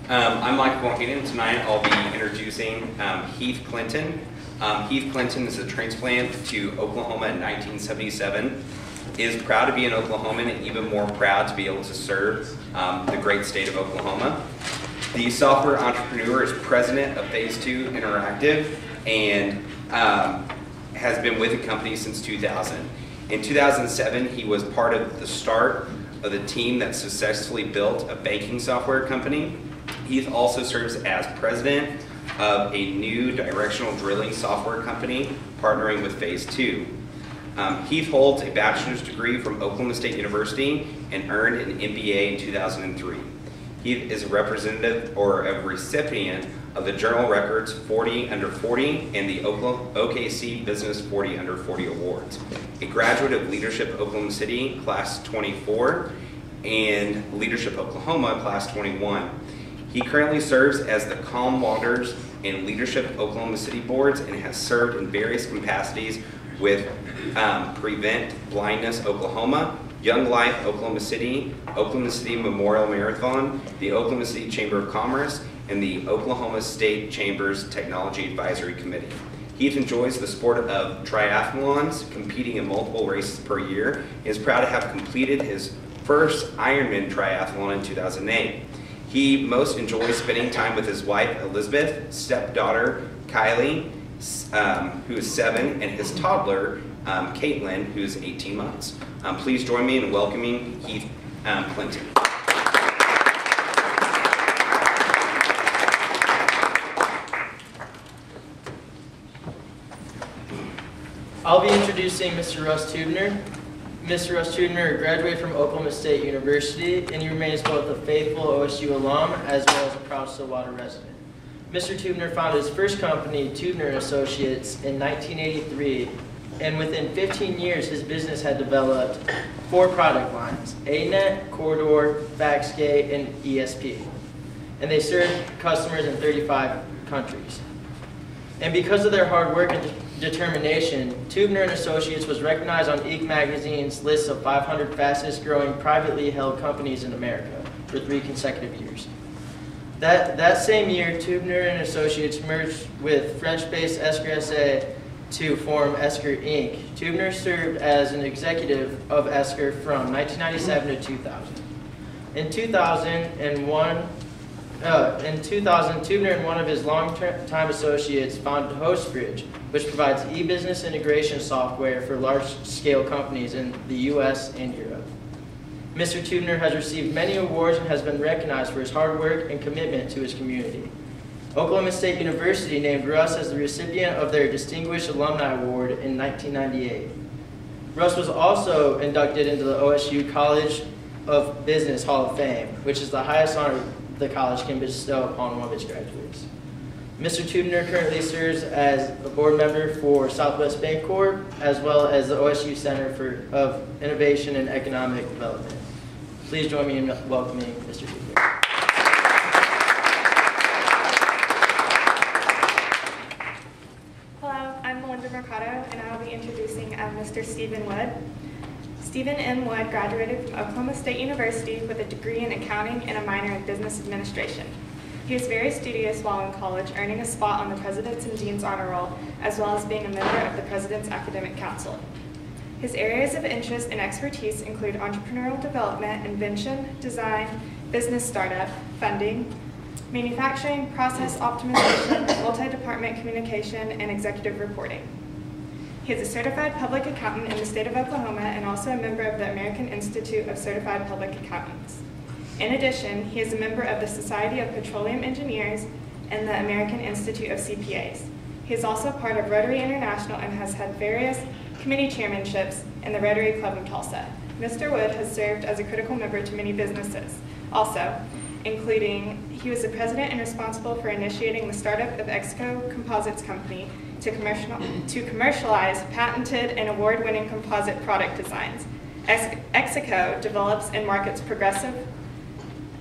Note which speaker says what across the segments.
Speaker 1: I'm Michael Hayden. Tonight I'll be introducing Heath Clinton. Heath Clinton is a transplant to Oklahoma in 1977. Is proud to be an Oklahoman and even more proud to be able to serve the great state of Oklahoma. The software entrepreneur is president of Phase 2 Interactive and has been with the company since 2000. In 2007, he was part of the start of the team that successfully built a banking software company. Heath also serves as president of a new directional drilling software company partnering with Phase 2. Heath holds a bachelor's degree from Oklahoma State University and earned an MBA in 2003. Heath is a representative or a recipient of the Journal Records 40 Under 40 and the OKC Business 40 Under 40 Awards. A graduate of Leadership Oklahoma City, Class 24, and Leadership Oklahoma, Class 21. He currently serves as the Calm Waters and Leadership Oklahoma City boards and has served in various capacities with Prevent Blindness Oklahoma, Young Life Oklahoma City Memorial Marathon, the Oklahoma City Chamber of Commerce, and the Oklahoma State Chamber's Technology Advisory Committee. Heath enjoys the sport of triathlons, competing in multiple races per year. He is proud to have completed his first Ironman triathlon in 2008. He most enjoys spending time with his wife, Elizabeth, stepdaughter, Kylie, who is 7, and his toddler, Caitlin, who's 18 months. Please join me in welcoming Heath Clinton.
Speaker 2: I'll be introducing Mr. Russ Tubner. Mr. Russ Tubner graduated from Oklahoma State University, and he remains both a faithful OSU alum as well as a proud Stillwater resident. Mr. Tubner founded his first company, Tubner & Associates, in 1983, and within 15 years his business had developed 4 product lines: ANET, Corridor, FaxGate, and ESP. And they served customers in 35 countries. And because of their hard work and determination, Tubner & Associates was recognized on Inc. magazine's list of 500 fastest growing privately held companies in America for 3 consecutive years. That same year, Tubner & Associates merged with French-based Esker SA to form Esker Inc. Tubner served as an executive of Esker from 1997 to 2000. In 2000, Tubner and one of his long-time associates founded HostBridge, which provides e-business integration software for large-scale companies in the U.S. and Europe. Mr. Tubner has received many awards and has been recognized for his hard work and commitment to his community. Oklahoma State University named Russ as the recipient of their Distinguished Alumni Award in 1998. Russ was also inducted into the OSU College of Business Hall of Fame, which is the highest honor the college can bestow upon one of its graduates. Mr. Tubner currently serves as a board member for Southwest Bancorp, as well as the OSU Center of Innovation and Economic Development. Please join me in welcoming Mr. Tubner.
Speaker 3: Hello, I'm Melinda Mercado, and I will be introducing Mr. Stephen Wood. Stephen M. Wood graduated from Oklahoma State University with a degree in accounting and a minor in business administration. He was very studious while in college, earning a spot on the President's and Dean's Honor Roll, as well as being a member of the President's Academic Council. His areas of interest and expertise include entrepreneurial development, invention, design, business startup, funding, manufacturing, process optimization, multi-department communication, and executive reporting. He is a certified public accountant in the state of Oklahoma and also a member of the American Institute of Certified Public Accountants. In addition, he is a member of the Society of Petroleum Engineers and the American Institute of CPAs. He is also part of Rotary International and has had various committee chairmanships in the Rotary Club in Tulsa. Mr. Wood has served as a critical member to many businesses, also, including he was the president and responsible for initiating the startup of Exco Composites Company to commercialize patented and award-winning composite product designs. Exico develops and markets progressive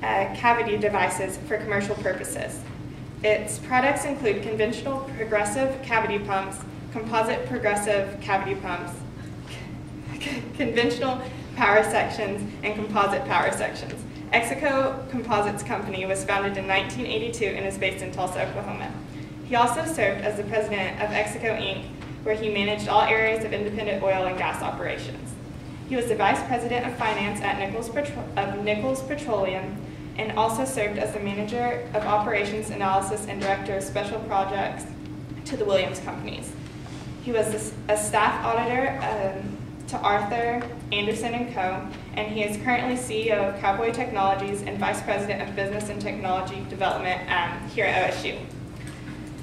Speaker 3: cavity devices for commercial purposes. Its products include conventional progressive cavity pumps, composite progressive cavity pumps, conventional power sections, and composite power sections, Execo Composites Company was founded in 1982 and is based in Tulsa, Oklahoma. He also served as the president of Execo Inc., where he managed all areas of independent oil and gas operations. He was the vice president of finance at Nichols Petroleum and also served as the manager of operations analysis and director of special projects to the Williams Companies. He was a staff auditor to Arthur Anderson & Co., and he is currently CEO of Cowboy Technologies and Vice President of Business and Technology Development here at OSU.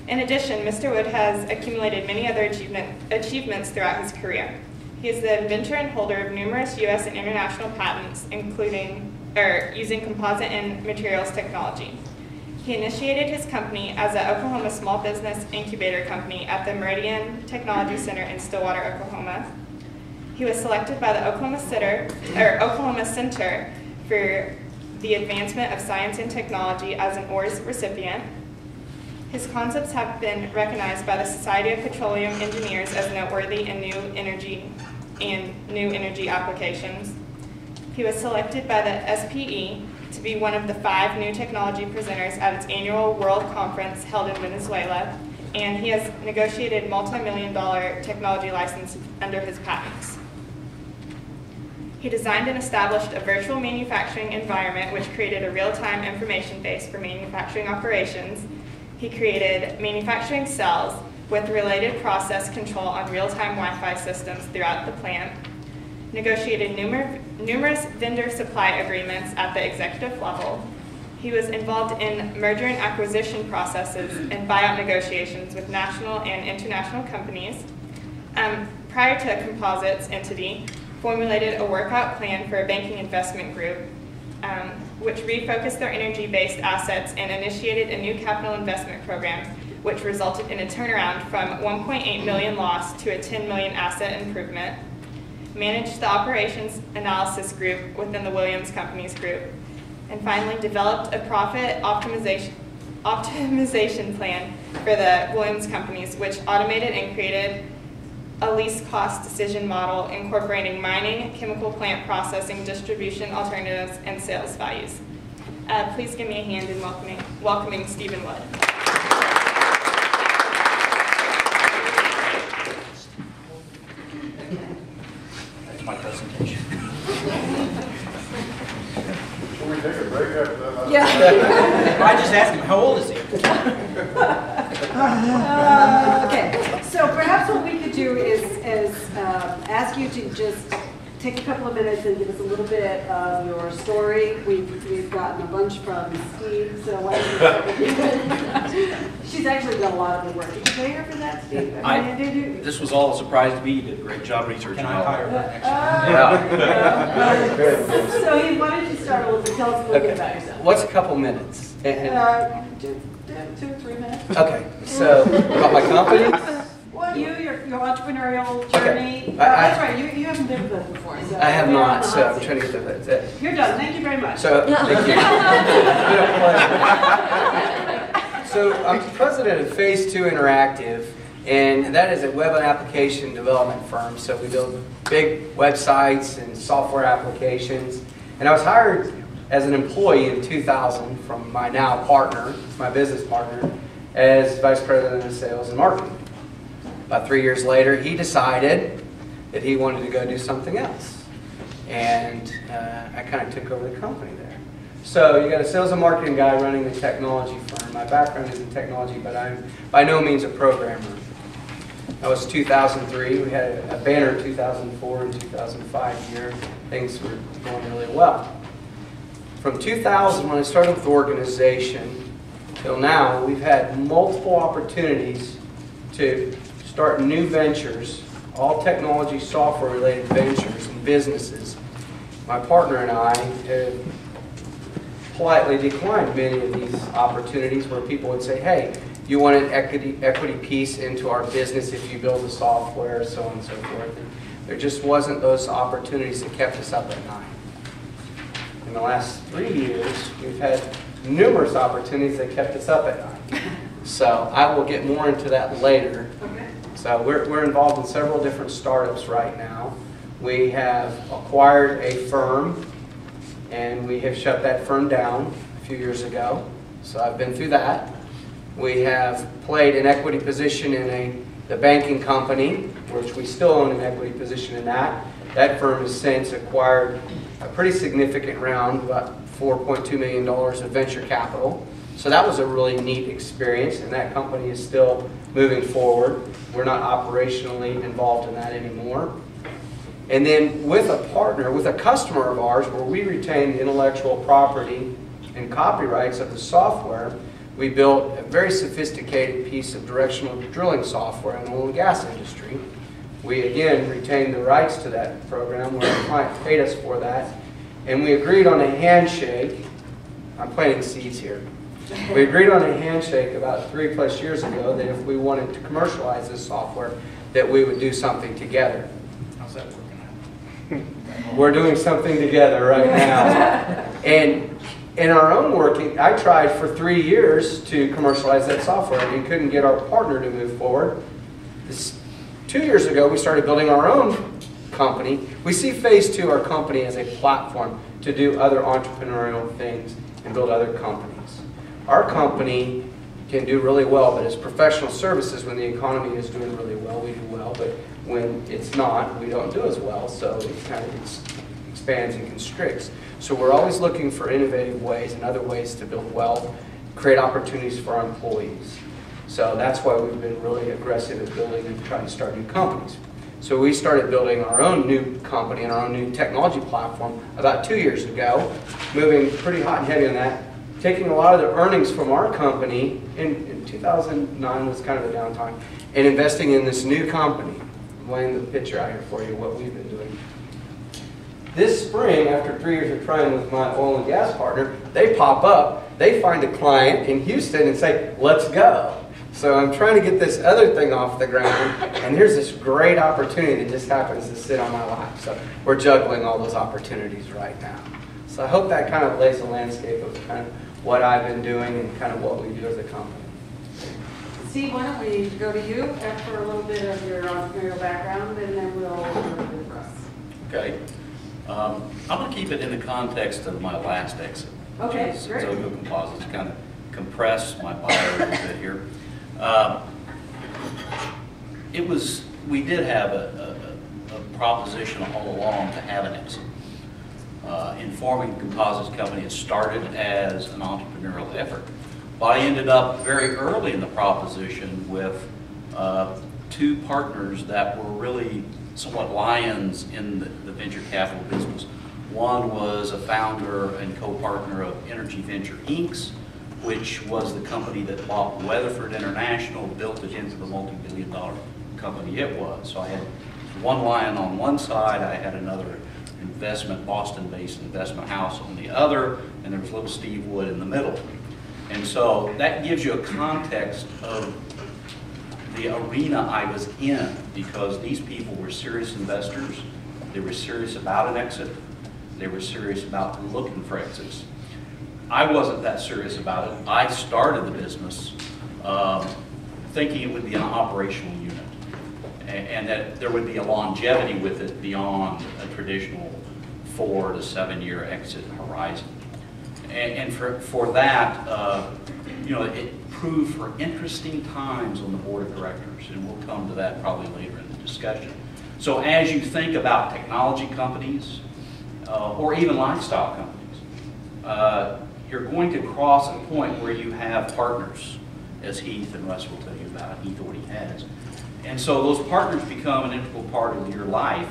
Speaker 3: In addition, Mr. Wood has accumulated many other achievements throughout his career. He is the inventor and holder of numerous U.S. and international patents, including using composite and materials technology. He initiated his company as an Oklahoma Small Business Incubator Company at the Meridian Technology Center in Stillwater, Oklahoma. He was selected by the Oklahoma Center for the Advancement of Science and Technology as an ORS recipient. His concepts have been recognized by the Society of Petroleum Engineers as noteworthy in new energy applications. He was selected by the SPE to be one of the 5 new technology presenters at its annual World Conference held in Venezuela, and he has negotiated multi-million-dollar technology licenses under his patents. He designed and established a virtual manufacturing environment which created a real-time information base for manufacturing operations. He created manufacturing cells with related process control on real-time Wi-Fi systems throughout the plant, negotiated numerous vendor supply agreements at the executive level. He was involved in merger and acquisition processes and buyout negotiations with national and international companies. Prior to a composites entity, formulated a workout plan for a banking investment group, which refocused their energy-based assets and initiated a new capital investment program, which resulted in a turnaround from $1.8 million loss to a $10 million asset improvement. Managed the operations analysis group within the Williams Companies group, and finally developed a profit optimization plan for the Williams Companies, which automated and created a least cost decision model incorporating mining, chemical plant processing, distribution alternatives, and sales values. Please give me a hand in welcoming Stephen Wood.
Speaker 4: That's my presentation.
Speaker 5: Can we take a break after that?
Speaker 6: Yeah.
Speaker 4: I just asked him, how old is he?
Speaker 6: Okay, so perhaps what we could do is ask you to just take a couple of minutes and give us a little bit of your story. We've gotten a bunch from Steve, so why don't you start with you? She's actually done a lot of the work. Did you pay her for that, Steve? Did you?
Speaker 4: This was all a surprise to me. You did a great job researching.
Speaker 7: Can I hire her next time?
Speaker 6: So he wanted to start a little bit. Tell us a little bit about yourself.
Speaker 7: What's a couple minutes?
Speaker 6: Just 2 or 3 minutes.
Speaker 7: Okay, so about my company?
Speaker 6: Well, your entrepreneurial journey.
Speaker 7: Okay.
Speaker 6: That's right. You haven't been with us before. So
Speaker 7: I have
Speaker 6: you're on
Speaker 7: not,
Speaker 6: the
Speaker 7: so
Speaker 6: hot
Speaker 7: I'm
Speaker 6: seat.
Speaker 7: trying to get to that.
Speaker 6: You're done. Thank you very much.
Speaker 7: So, thank you. So I'm president of Phase 2 Interactive, and that is a web and application development firm. So we build big websites and software applications. And I was hired as an employee in 2000 from my now partner, my business partner, as vice president of sales and marketing. About 3 years later, he decided that he wanted to go do something else. And I kind of took over the company there. So you got a sales and marketing guy running the technology firm. My background is in technology, but I'm by no means a programmer. That was 2003. We had a banner 2004 and 2005 year. Things were going really well. From 2000, when I started with the organization, till now, we've had multiple opportunities to start new ventures, all technology, software-related ventures and businesses. My partner and I have politely declined many of these opportunities where people would say, hey, you want an equity piece into our business if you build the software, so on and so forth. And there just wasn't those opportunities that kept us up at night. In the last 3 years, we've had numerous opportunities that kept us up at night. So I will get more into that later.
Speaker 6: Okay.
Speaker 7: So we're involved in several different startups right now. We have acquired a firm and we have shut that firm down a few years ago. So I've been through that. We have played an equity position in the banking company, which we still own an equity position in that. That firm has since acquired a pretty significant round, about $4.2 million of venture capital. So that was a really neat experience, and that company is still moving forward. We're not operationally involved in that anymore. And then with a partner, with a customer of ours, where we retain intellectual property and copyrights of the software, we built a very sophisticated piece of directional drilling software in the oil and gas industry. We again retained the rights to that program where the client paid us for that, and we agreed on a handshake. I'm planting seeds here. We agreed on a handshake about 3+ years ago that if we wanted to commercialize this software, that we would do something together.
Speaker 4: How's that working out?
Speaker 7: We're doing something together right now. And in our own working, I tried for 3 years to commercialize that software and couldn't get our partner to move forward. 2 years ago, we started building our own company. We see phase 2, our company, as a platform to do other entrepreneurial things and build other companies. Our company can do really well, but as professional services, when the economy is doing really well, we do well, but when it's not, we don't do as well, so it kind of expands and constricts. So we're always looking for innovative ways and other ways to build wealth, create opportunities for our employees. So that's why we've been really aggressive at building and trying to start new companies. So we started building our own new company and our own new technology platform about 2 years ago, moving pretty hot and heavy on that, taking a lot of the earnings from our company, in 2009 was kind of a downtime, and investing in this new company. I'm laying the picture out here for you, what we've been doing. This spring, after 3 years of trying with my oil and gas partner, they pop up, they find a client in Houston and say, let's go. So I'm trying to get this other thing off the ground, and here's this great opportunity that just happens to sit on my lap. So we're juggling all those opportunities right now. So I hope that kind of lays the landscape of kind of what I've been doing and kind of what we do as a company.
Speaker 6: Steve, why don't we go to you for a little bit of your entrepreneurial background, and then we'll go with Russ.
Speaker 4: Okay. I'm going to keep it in the context of my last exit.
Speaker 6: Okay,
Speaker 4: which is
Speaker 6: great.
Speaker 4: Zogo Composites, kind of compress my bio a little bit here. We did have a proposition all along to have an exit. In forming the composites company, it started as an entrepreneurial effort. But I ended up very early in the proposition with 2 partners that were really somewhat lions in the venture capital business. One was a founder and co-partner of Energy Venture Inc., which was the company that bought Weatherford International, built it into the multi-billion-dollar company it was. So I had one lion on one side, I had another Boston-based investment house on the other, and there was little Steve Wood in the middle. And so that gives you a context of the arena I was in, because these people were serious investors. They were serious about an exit. They were serious about looking for exits. I wasn't that serious about it. I started the business thinking it would be an operational unit, and that there would be a longevity with it beyond a traditional 4 to 7 year exit horizon. And for that, it proved for interesting times on the board of directors, and we'll come to that probably later in the discussion. So as you think about technology companies, or even lifestyle companies, you're going to cross a point where you have partners, as Heath and Russ will tell you about. Heath already has. And so those partners become an integral part of your life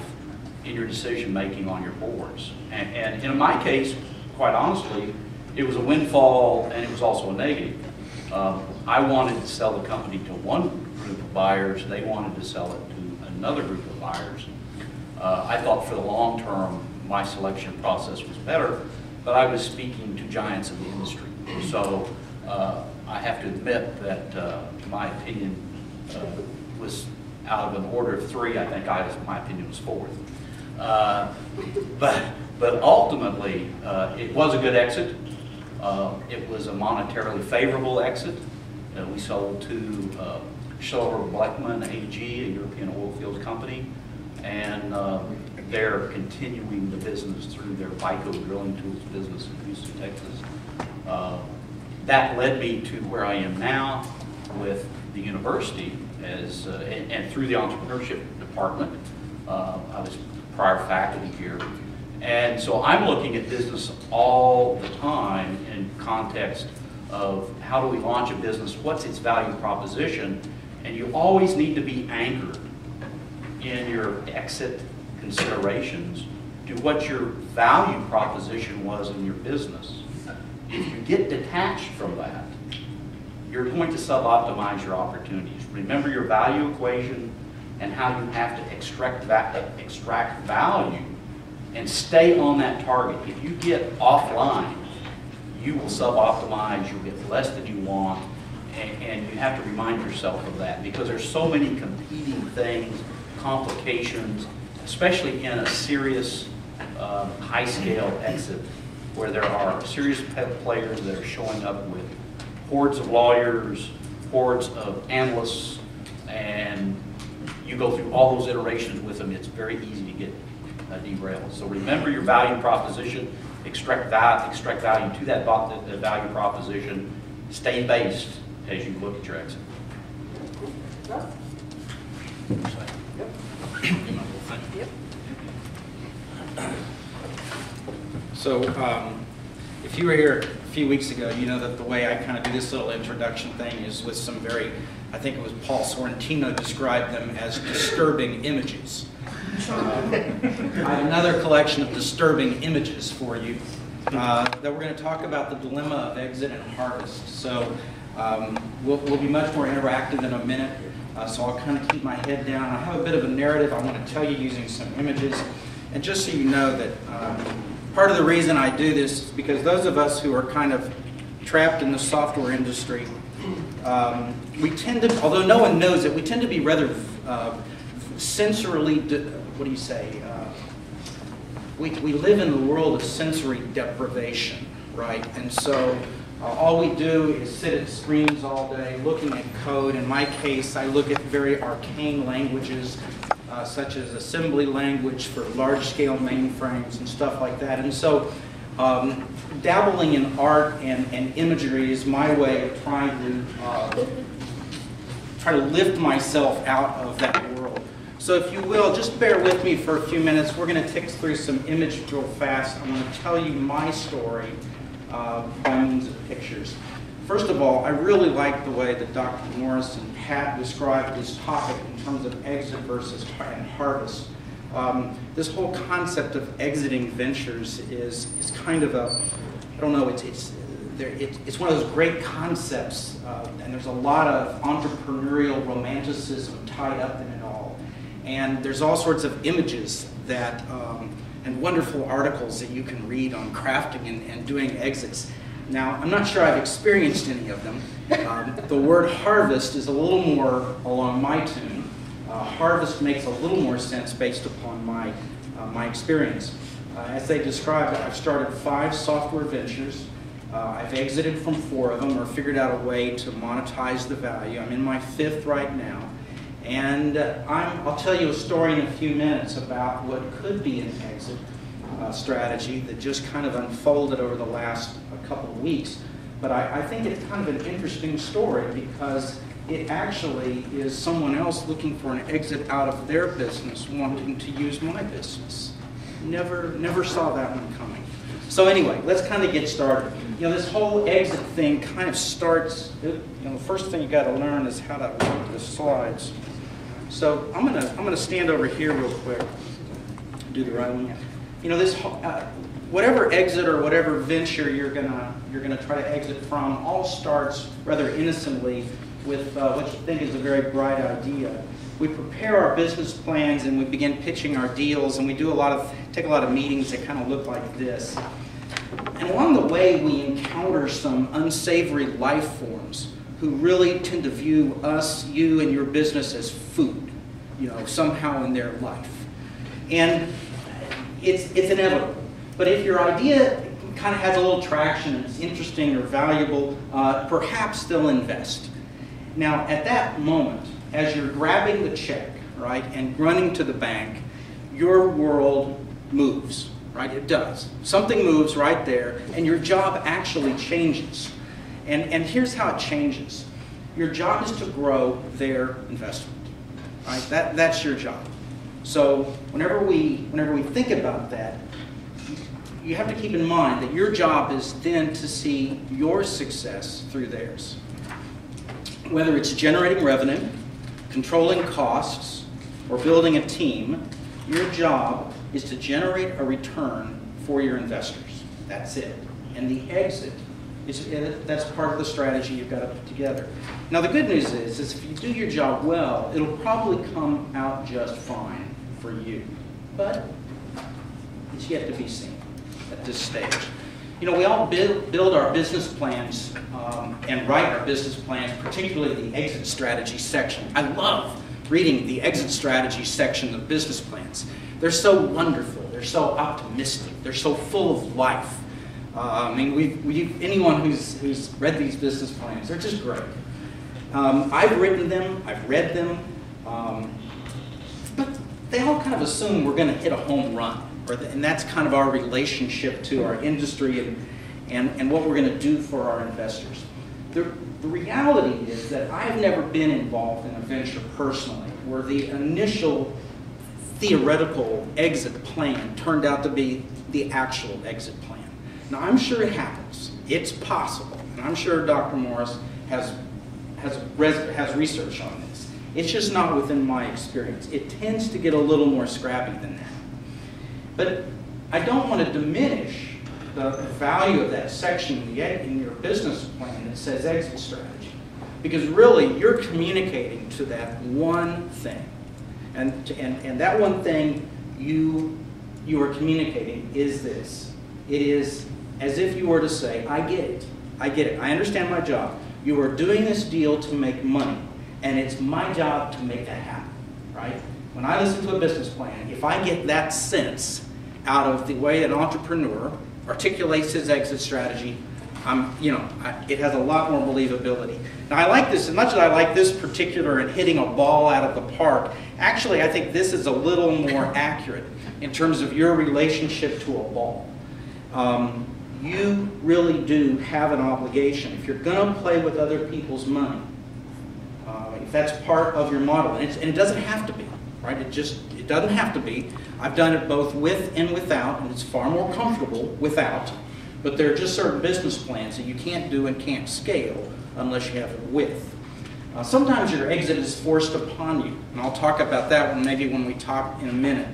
Speaker 4: in your decision making on your boards. And in my case, quite honestly, it was a windfall and it was also a negative. I wanted to sell the company to one group of buyers. They wanted to sell it to another group of buyers. I thought for the long term, my selection process was better, but I was speaking to giants of the industry. So I have to admit that my opinion was out of an order of 3. I think my opinion was 4th. But ultimately, it was a good exit. It was a monetarily favorable exit. We sold to Schiller Blackman AG, a European oil field company, and they're continuing the business through their Vico Drilling Tools business in Houston, Texas. That led me to where I am now with the university as, and through the entrepreneurship department. I was prior faculty here. And so I'm looking at business all the time in context of how do we launch a business, what's its value proposition, and you always need to be anchored in your exit considerations to what your value proposition was in your business. If you get detached from that, you're going to sub-optimize your opportunities. Remember your value equation and how you have to extract value and stay on that target. If you get offline, you will sub-optimize, you'll get less than you want, and you have to remind yourself of that because there's so many competing things, complications, especially in a serious high-scale exit where there are serious players that are showing up with hordes of lawyers, hordes of analysts, and you go through all those iterations with them, it's very easy to get derailed. So remember your value proposition, extract value to that value proposition, stay based as you look at your exit.
Speaker 6: Yep.
Speaker 8: So if you were here a few weeks ago, you know that the way I kind of do this little introduction thing is with some very, I think it was Paul Sorrentino described them as disturbing images. I have another collection of disturbing images for you that we're going to talk about the dilemma of exit and harvest. So we'll be much more interactive in a minute. So I'll kind of keep my head down. I have a bit of a narrative I want to tell you using some images. And just so you know that part of the reason I do this is because those of us who are kind of trapped in the software industry, we tend to, although no one knows it, we tend to be rather sensorily, what do you say? We live in the world of sensory deprivation, right? And so all we do is sit at screens all day looking at code. In my case, I look at very arcane languages, such as assembly language for large-scale mainframes and stuff like that. And so dabbling in art and imagery is my way of trying to lift myself out of that world. So if you will, just bear with me for a few minutes. We're going to tick through some images real fast. I'm going to tell you my story by means of pictures. First of all, I really like the way that Dr. Morris and Pat described this topic in terms of exit versus harvest. This whole concept of exiting ventures is kind of a, I don't know, it's one of those great concepts, and there's a lot of entrepreneurial romanticism tied up in it all. And there's all sorts of images that, and wonderful articles that you can read on crafting and doing exits. Now, I'm not sure I've experienced any of them. The word harvest is a little more along my tune. Harvest makes a little more sense based upon my experience. As they described, I've started 5 software ventures. I've exited from 4 of them or figured out a way to monetize the value. I'm in my 5th right now. And I'll tell you a story in a few minutes about what could be an exit strategy that just kind of unfolded over the last couple of weeks. But I think it's kind of an interesting story because it actually is someone else looking for an exit out of their business wanting to use my business. Never saw that one coming. So anyway, let's kind of get started. You know, this whole exit thing kind of starts, you know, the first thing you got to learn is how to work the slides. So I'm gonna stand over here real quick. Do the right one. You know, this whatever exit or whatever venture you're gonna try to exit from all starts rather innocently with what you think is a very bright idea. We prepare our business plans and we begin pitching our deals, and we do take a lot of meetings that kind of look like this. And along the way, we encounter some unsavory life forms who really tend to view us, you, and your business as food, you know, somehow in their life. And it's inevitable. But if your idea kind of has a little traction and it's interesting or valuable, perhaps they'll invest. Now, at that moment, as you're grabbing the check, right, and running to the bank, your world moves, right? It does. Something moves right there, and your job actually changes. And here's how it changes. Your job is to grow their investment, right? That's your job. So whenever we think about that, you have to keep in mind that your job is then to see your success through theirs. Whether it's generating revenue, controlling costs, or building a team, your job is to generate a return for your investors. That's it. And the exit, that's part of the strategy you've got to put together. Now the good news is if you do your job well, it'll probably come out just fine for you. But it's yet to be seen at this stage. You know, we all build our business plans and write our business plans, particularly the exit strategy section. I love reading the exit strategy section of business plans. They're so wonderful. They're so optimistic. They're so full of life. I mean, anyone who's read these business plans, they're just great. I've written them. I've read them. But they all kind of assume we're going to hit a home run. And that's kind of our relationship to our industry and what we're going to do for our investors. The reality is that I've never been involved in a venture personally where the initial theoretical exit plan turned out to be the actual exit plan. Now, I'm sure it happens. It's possible. And I'm sure Dr. Morris has research on this. It's just not within my experience. It tends to get a little more scrappy than that. But I don't want to diminish the value of that section in your business plan that says exit strategy. Because really, you're communicating to that one thing. And that one thing you are communicating is this. It is as if you were to say, I get it. I get it. I understand my job. You are doing this deal to make money. And it's my job to make that happen, right? When I listen to a business plan, if I get that sense out of the way an entrepreneur articulates his exit strategy, it has a lot more believability. Now, I like this, as much as I like this particular and hitting a ball out of the park, actually, I think this is a little more accurate in terms of your relationship to a ball. You really do have an obligation. If you're going to play with other people's money, if that's part of your model, and it doesn't have to be, right? It doesn't have to be. I've done it both with and without, and it's far more comfortable without. But there are just certain business plans that you can't do and can't scale unless you have it with. Sometimes your exit is forced upon you, and I'll talk about that one maybe when we talk in a minute.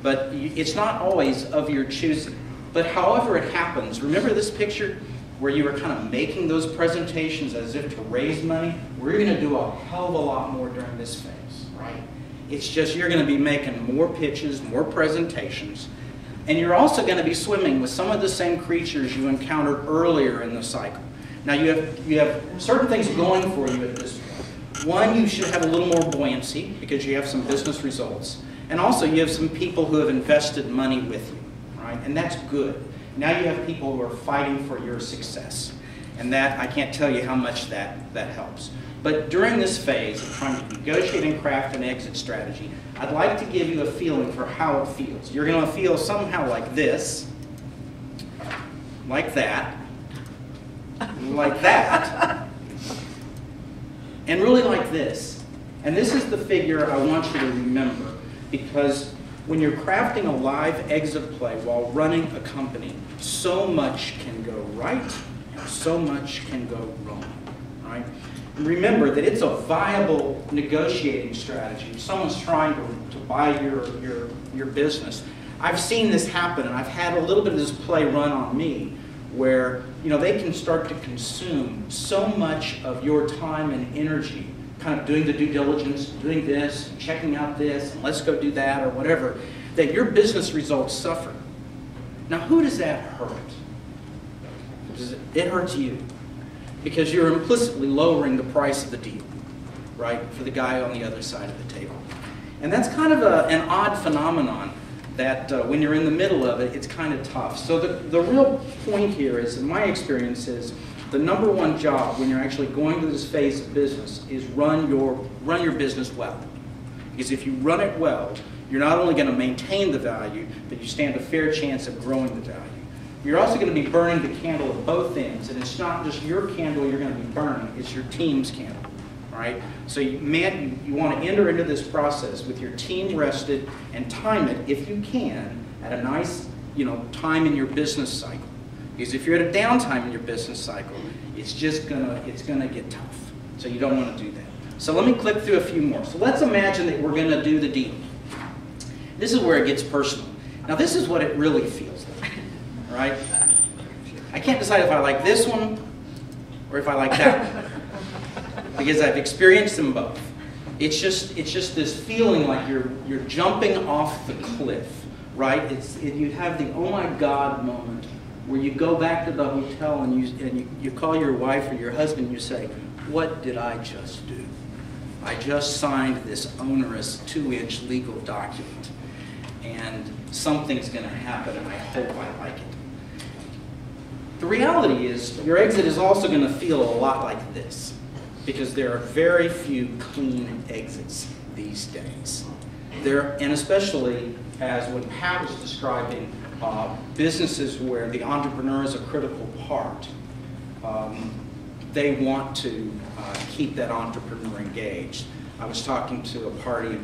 Speaker 8: But it's not always of your choosing. But however it happens, remember this picture where you were kind of making those presentations as if to raise money? We're going to do a hell of a lot more during this phase, right? It's just you're going to be making more pitches, more presentations, and you're also going to be swimming with some of the same creatures you encountered earlier in the cycle. Now you have certain things going for you at this point. One, you should have a little more buoyancy because you have some business results, and also you have some people who have invested money with you, right? And that's good. Now you have people who are fighting for your success, and that I can't tell you how much that helps. But during this phase of trying to negotiate and craft an exit strategy, I'd like to give you a feeling for how it feels. You're going to feel somehow like this, like that, like that, and really like this. And this is the figure I want you to remember, because when you're crafting a live exit play while running a company, so much can go right and so much can go wrong, right? And remember that it's a viable negotiating strategy. If someone's trying to buy your business, I've seen this happen, and I've had a little bit of this play run on me where they can start to consume so much of your time and energy kind of doing the due diligence, doing this, and checking out this, and let's go do that, or whatever, that your business results suffer. Now, who does that hurt? It hurts you, because you're implicitly lowering the price of the deal, right, for the guy on the other side of the table. And that's kind of an odd phenomenon that when you're in the middle of it, it's kind of tough. So the real point here is, in my experience, is the number one job when you're actually going through this phase of business is run your business well. Because if you run it well, you're not only going to maintain the value, but you stand a fair chance of growing the value. You're also going to be burning the candle at both ends, and it's not just your candle you're going to be burning, it's your team's candle. All right? So you want to enter into this process with your team rested and time it, if you can, at a nice time in your business cycle. Because if you're at a downtime in your business cycle, it's gonna get tough. So you don't want to do that. So let me click through a few more. So let's imagine that we're going to do the deal. This is where it gets personal. Now this is what it really feels like. All right? I can't decide if I like this one or if I like that one. Because I've experienced them both. It's just this feeling like you're jumping off the cliff, right? You have the oh my God moment where you go back to the hotel and you call your wife or your husband and you say, what did I just do? I just signed this onerous 2-inch legal document and something's going to happen and I hope I like it. The reality is your exit is also going to feel a lot like this, because there are very few clean exits these days. And especially as when Pat was describing businesses where the entrepreneur is a critical part, they want to keep that entrepreneur engaged. I was talking to a party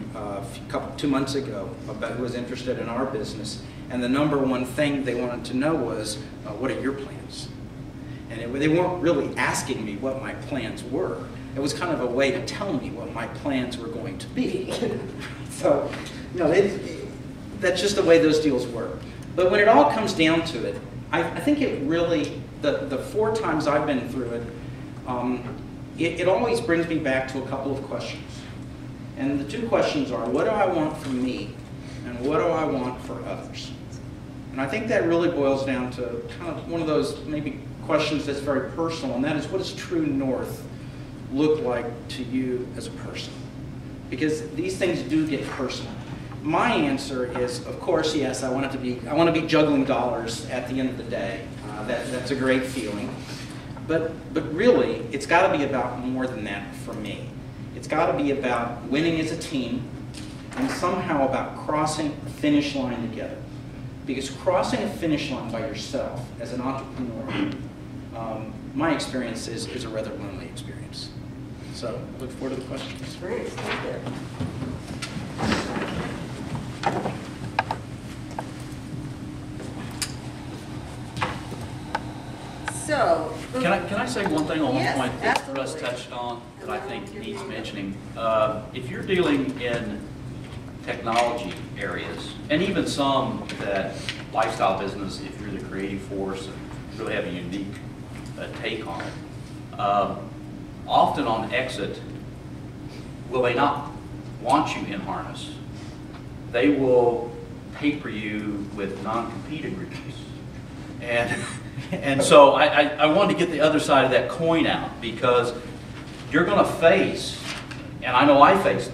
Speaker 8: 2 months ago about who was interested in our business, and the number one thing they wanted to know was, what are your plans? And they weren't really asking me what my plans were. It was kind of a way to tell me what my plans were going to be. So, that's just the way those deals work. But when it all comes down to it, I think it really, the 4 times I've been through it, it always brings me back to a couple of questions. And the 2 questions are, what do I want for me, and what do I want for others? And I think that really boils down to kind of one of those maybe questions that's very personal, and that is, what does true north look like to you as a person? Because these things do get personal. My answer is, of course, yes, I want to be juggling dollars at the end of the day. That's a great feeling. But really, it's got to be about more than that for me. It's got to be about winning as a team and somehow about crossing a finish line together. Because crossing a finish line by yourself as an entrepreneur, my experience is a rather lonely experience. So I look forward to the questions.
Speaker 6: Great, thank you. So,
Speaker 4: Can I say one thing on
Speaker 6: Yes,
Speaker 4: one point that
Speaker 6: absolutely.
Speaker 4: Russ touched on that I think needs mentioning? If you're dealing in technology areas, and even some that lifestyle business, if you're the creative force and really have a unique take on it, often on exit, will they not want you in harness? They will paper you with non-compete agreements. And so I wanted to get the other side of that coin out, because you're going to face, and I know I faced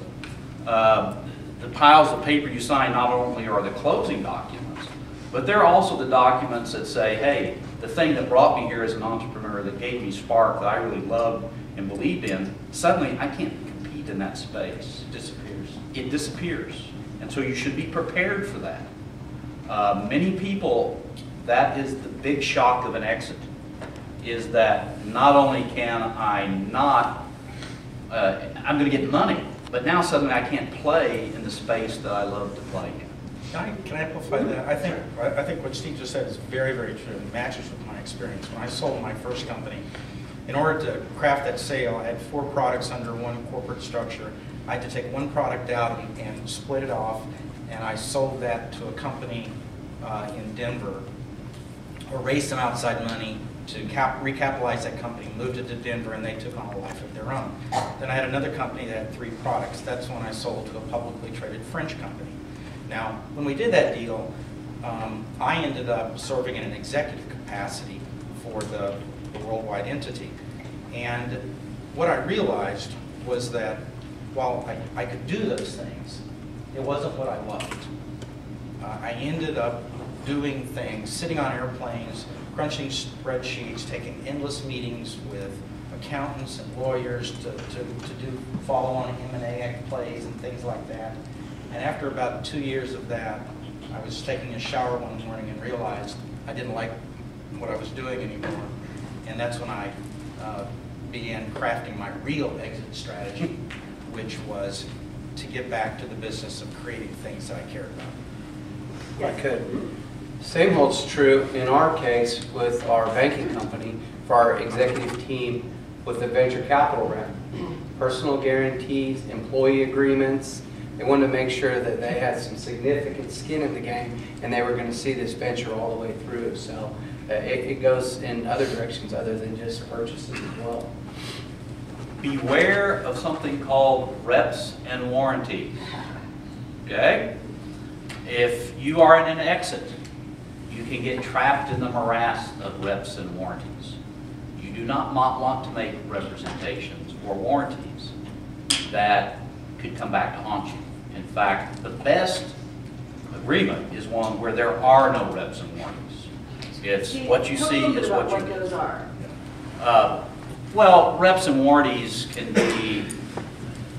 Speaker 4: them, the piles of paper you sign not only are the closing documents, but they're also the documents that say, hey, the thing that brought me here as an entrepreneur, that gave me spark, that I really loved and believed in, suddenly I can't compete in that space. It disappears. It disappears. And so you should be prepared for that. Many people, that is the big shock of an exit, is that not only can I not, I'm going to get money, but now suddenly I can't play in the space that I love to play in.
Speaker 9: Can I amplify that? I think what Steve just said is very, very true and matches with my experience. When I sold my first company, in order to craft that sale, I had 4 products under one corporate structure. I had to take one product out and split it off, and I sold that to a company in Denver, or raised some outside money to recapitalize that company, moved it to Denver, and they took on a life of their own. Then I had another company that had 3 products. That's when I sold to a publicly traded French company. Now, when we did that deal, I ended up serving in an executive capacity for the worldwide entity. And what I realized was that while I could do those things, it wasn't what I loved. I ended up doing things, sitting on airplanes, crunching spreadsheets, taking endless meetings with accountants and lawyers to do follow-on M&A plays and things like that. And after about 2 years of that, I was taking a shower one morning and realized I didn't like what I was doing anymore. And that's when I began crafting my real exit strategy, which was to get back to the business of creating things that I cared about.
Speaker 7: I could. Same holds true in our case with our banking company for our executive team with the venture capital round. Personal guarantees, employee agreements. They wanted to make sure that they had some significant skin in the game and they were going to see this venture all the way through. So it goes in other directions other than just purchases as well.
Speaker 4: Beware of something called reps and warranties. Okay? If you are in an exit, you can get trapped in the morass of reps and warranties. You do not want to make representations or warranties that could come back to haunt you. In fact, the best agreement is one where there are no reps and warranties. It's what you see is what you get.
Speaker 6: Those are.
Speaker 4: Well, reps and warranties can be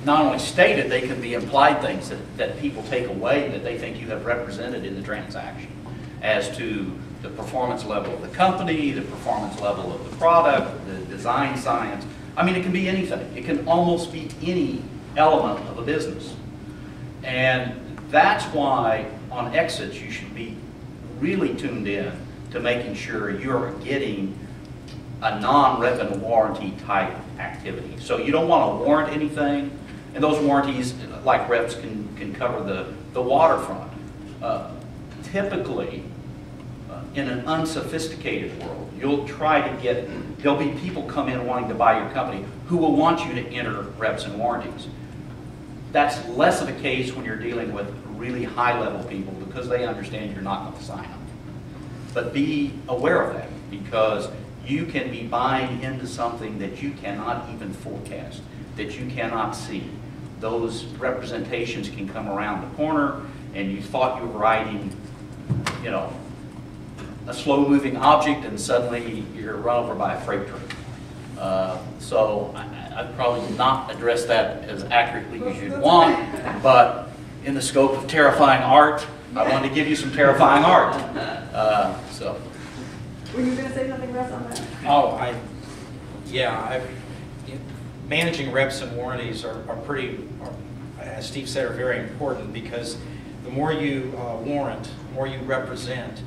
Speaker 4: not only stated, they can be implied things that people take away that they think you have represented in the transaction as to the performance level of the company, the performance level of the product, the design science. I mean, it can be anything. It can almost be any element of a business. And that's why on exits you should be really tuned in to making sure you're getting a non-rep and warranty type activity. So you don't want to warrant anything, and those warranties, like reps, can cover the waterfront. Typically, in an unsophisticated world, you'll try to get, there'll be people come in wanting to buy your company who will want you to enter reps and warranties. That's less of a case when you're dealing with really high-level people because they understand you're not going to sign them. But be aware of that because you can be buying into something that you cannot even forecast, that you cannot see. Those representations can come around the corner and you thought you were riding, you know, a slow-moving object and suddenly you're run over by a freight train. So I'd probably not address that as accurately as you'd want, but in the scope of terrifying art, I wanted to give you some terrifying art.
Speaker 6: Were you going to say something, Russ, on that?
Speaker 9: Oh, managing reps and warranties are as Steve said, are very important because the more you warrant, the more you represent,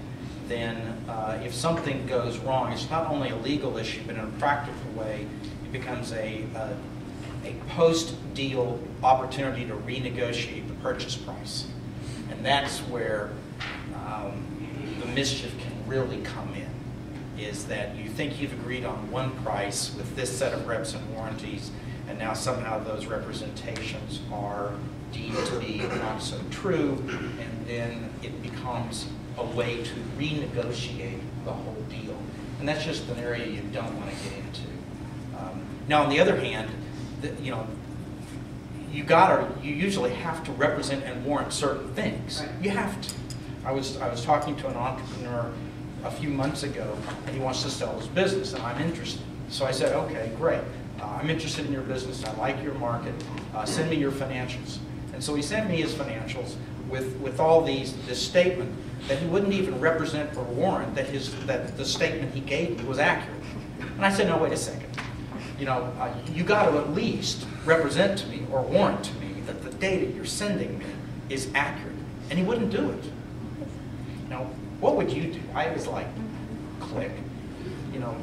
Speaker 9: then if something goes wrong, it's not only a legal issue, but in a practical way, it becomes a post-deal opportunity to renegotiate the purchase price. And that's where the mischief can really come in, is that you think you've agreed on one price with this set of reps and warranties, and now somehow those representations are deemed to be not so true, and then it becomes a way to renegotiate the whole deal. And that's just an area you don't want to get into. Now, on the other hand, you usually have to represent and warrant certain things. Right. You have to. I was talking to an entrepreneur a few months ago, and he wants to sell his business, and I'm interested. So I said, okay, great. I'm interested in your business. I like your market. Send me your financials. And so he sent me his financials with all this statement that he wouldn't even represent or warrant that the statement he gave me was accurate. And I said, no, wait a second. You got to at least represent to me or warrant to me that the data you're sending me is accurate. And he wouldn't do it. What would you do? I was like, click.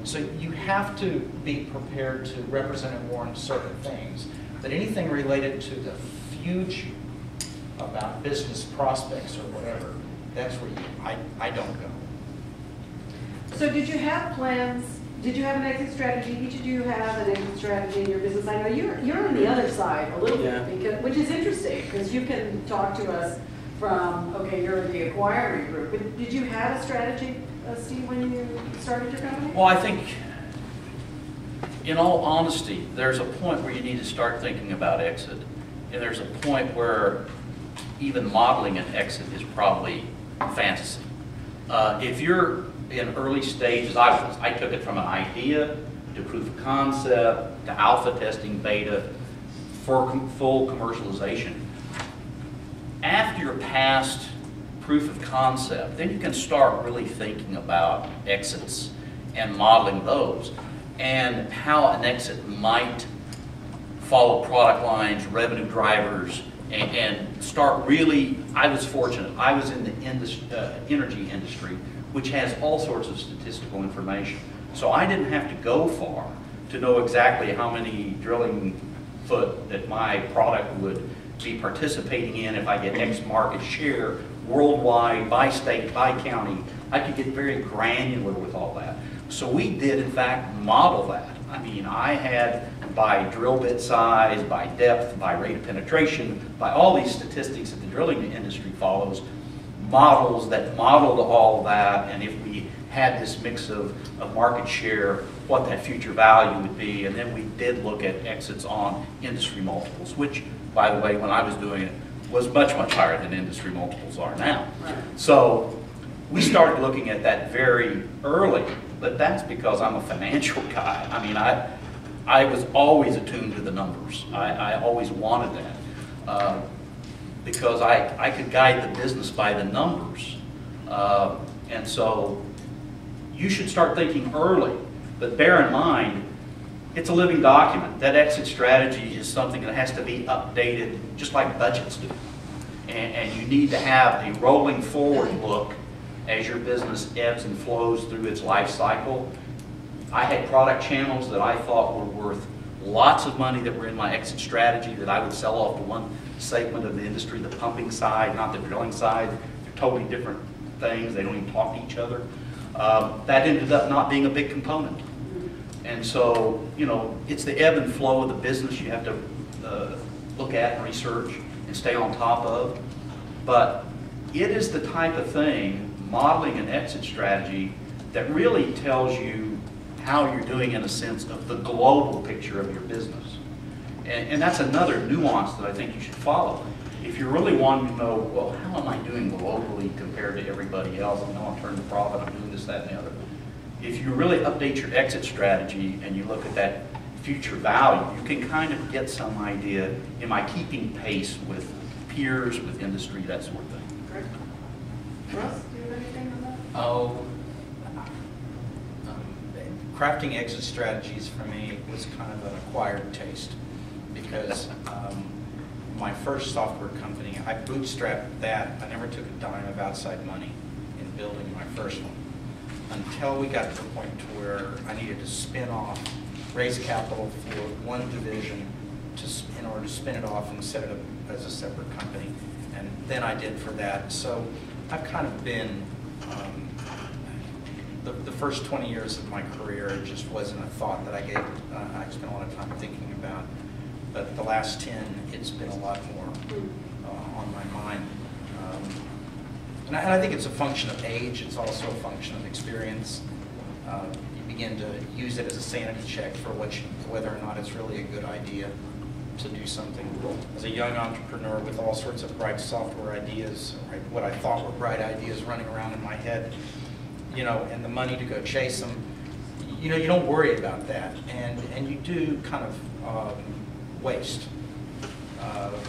Speaker 9: So you have to be prepared to represent and warrant certain things. But anything related to the future about business prospects or whatever, that's where I don't go.
Speaker 6: So did you have plans? Did you have an exit strategy? Each of you have an exit strategy in your business. I know you're on the other side a little bit, which is interesting because you can talk to us from, okay, you're in the acquiring group. But did you have a strategy, Steve, when you started your company?
Speaker 4: Well, I think, in all honesty, there's a point where you need to start thinking about exit. And there's a point where even modeling an exit is probably fantasy. If you're in early stages, I took it from an idea to proof of concept, to alpha testing, beta, for full commercialization. after you're past proof of concept, then you can start really thinking about exits and modeling those and how an exit might follow product lines, revenue drivers, and start really. I was fortunate. I was in the energy industry, which has all sorts of statistical information. So I didn't have to go far to know exactly how many drilling foot that my product would be participating in if I get X market share worldwide, by state, by county. I could get very granular with all that. So we did, in fact, model that. I mean, I had, by drill bit size, by depth, by rate of penetration, by all these statistics that the drilling industry follows, models that modeled all of that, and if we had this mix of market share, what that future value would be. And then we did look at exits on industry multiples, which, by the way, when I was doing it, was much, much higher than industry multiples are now.
Speaker 6: Right.
Speaker 4: So we started looking at that very early, but that's because I'm a financial guy. I mean, I was always attuned to the numbers. I always wanted that because I could guide the business by the numbers. And so you should start thinking early, but bear in mind, it's a living document. That exit strategy is something that has to be updated just like budgets do. And you need to have a rolling forward look as your business ebbs and flows through its life cycle. I had product channels that I thought were worth lots of money that were in my exit strategy that I would sell off to one segment of the industry, the pumping side, not the drilling side. They're totally different things. They don't even talk to each other. That ended up not being a big component. And so, you know, it's the ebb and flow of the business you have to look at and research and stay on top of. But it is the type of thing, modeling an exit strategy, that really tells you how you're doing in a sense of the global picture of your business. And that's another nuance that I think you should follow. If you're really wanting to know, well, how am I doing globally compared to everybody else? I know I'm turning the profit, I'm doing this, that, and the other. If you really update your exit strategy and you look at that future value, you can kind of get some idea, am I keeping pace with peers, with industry, that sort of thing.
Speaker 6: Great. Russ, do you have anything on that?
Speaker 9: Oh, crafting exit strategies for me was kind of an acquired taste because my first software company, I bootstrapped that. I never took a dime of outside money in building my first one until we got to the point to where I needed to spin off, raise capital for one division in order to spin it off and set it up as a separate company. And then I did for that. So I've kind of been, the first 20 years of my career, it just wasn't a thought that I gave, I spent a lot of time thinking about. But the last 10, it's been a lot more on my mind. And I think it's a function of age. It's also a function of experience. You begin to use it as a sanity check for whether or not it's really a good idea to do something. As a young entrepreneur with all sorts of bright software ideas, right, what I thought were bright ideas running around in my head, you know, and the money to go chase them, you know, you don't worry about that. And you do kind of waste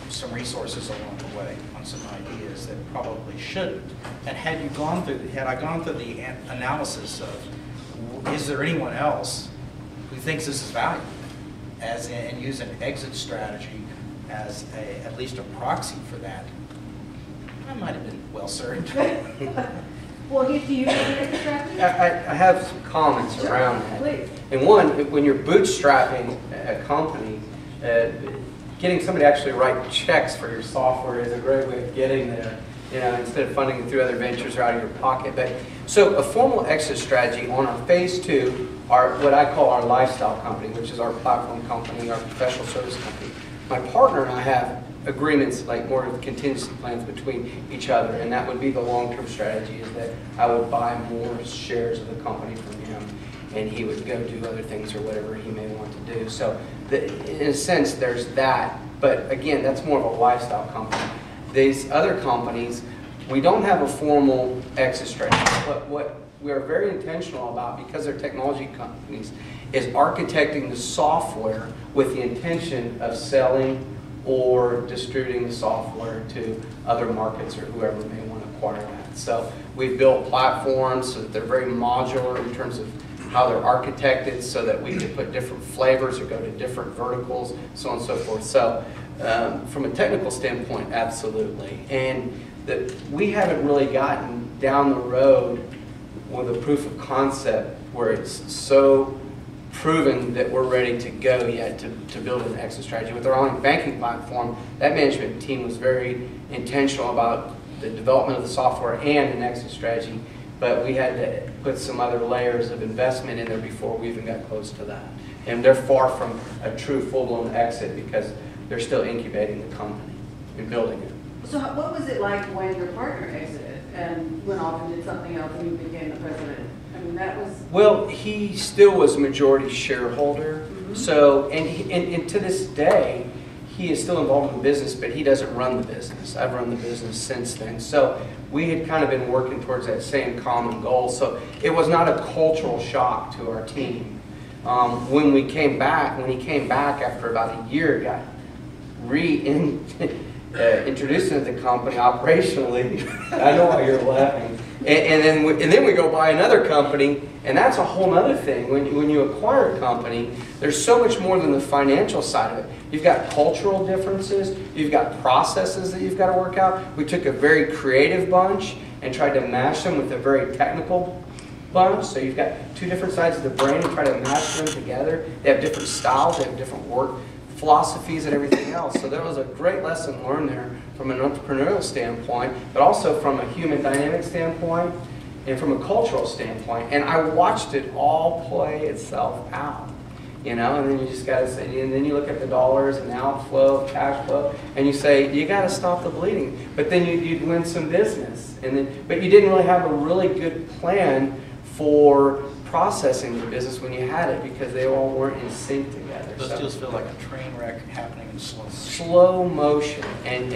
Speaker 9: some resources along the way on some ideas that probably shouldn't. And had I gone through the analysis of, is there anyone else who thinks this is valuable, and use an exit strategy as at least a proxy for that, I might have been well served.
Speaker 6: Well, Heath, do you have an exit strategy?
Speaker 7: I have some comments
Speaker 6: Sure,
Speaker 7: around that.
Speaker 6: please.
Speaker 7: And one, when you're bootstrapping a company, getting somebody to actually write checks for your software is a great way of getting there, you know, instead of funding it through other ventures or out of your pocket. But so a formal exit strategy on our phase 2 are what I call our lifestyle company, which is our platform company, our professional service company. My partner and I have agreements, like more of contingency plans between each other, and that would be the long-term strategy, is that I would buy more shares of the company from him, and he would go do other things or whatever he may want to do. So in a sense, there's that. But again, that's more of a lifestyle company. These other companies, we don't have a formal exit strategy. But what we are very intentional about, because they're technology companies, is architecting the software with the intention of selling or distributing the software to other markets or whoever may want to acquire that. So we've built platforms so that they're very modular in terms of how they're architected, so that we can put different flavors or go to different verticals, so on and so forth. So from a technical standpoint, absolutely. And we haven't really gotten down the road with a proof of concept where it's so proven that we're ready to go yet to build an exit strategy. With our online banking platform, that management team was very intentional about the development of the software and an exit strategy, but we had to put some other layers of investment in there before we even got close to that. And they're far from a true full-blown exit because they're still incubating the company and building it.
Speaker 6: So what was it like when your partner exited and went off and did something else and you became the president? I mean, that was...
Speaker 7: Well, he still was a majority shareholder. Mm-hmm. So, and to this day, he is still involved in the business, but he doesn't run the business. I've run the business since then. So we had kind of been working towards that same common goal. So it was not a cultural shock to our team. When he came back after about a year, got introduced into the company operationally. I know why you're laughing. And then we go buy another company, and that's a whole other thing. When you acquire a company, there's so much more than the financial side of it. You've got cultural differences, you've got processes that you've got to work out. We took a very creative bunch and tried to mash them with a very technical bunch. So you've got two different sides of the brain and try to mash them together. They have different styles, they have different work philosophies and everything else. So there was a great lesson learned there from an entrepreneurial standpoint, but also from a human dynamic standpoint and from a cultural standpoint. And I watched it all play itself out, you know, and then you just got to say, and then you look at the dollars and the outflow, cash flow, and you say, you got to stop the bleeding. But then you'd win some business. But you didn't really have a really good plan for processing the business when you had it because they all weren't in sync together.
Speaker 9: Those deals feel like a train wreck happening in slow motion.
Speaker 7: Slow motion, and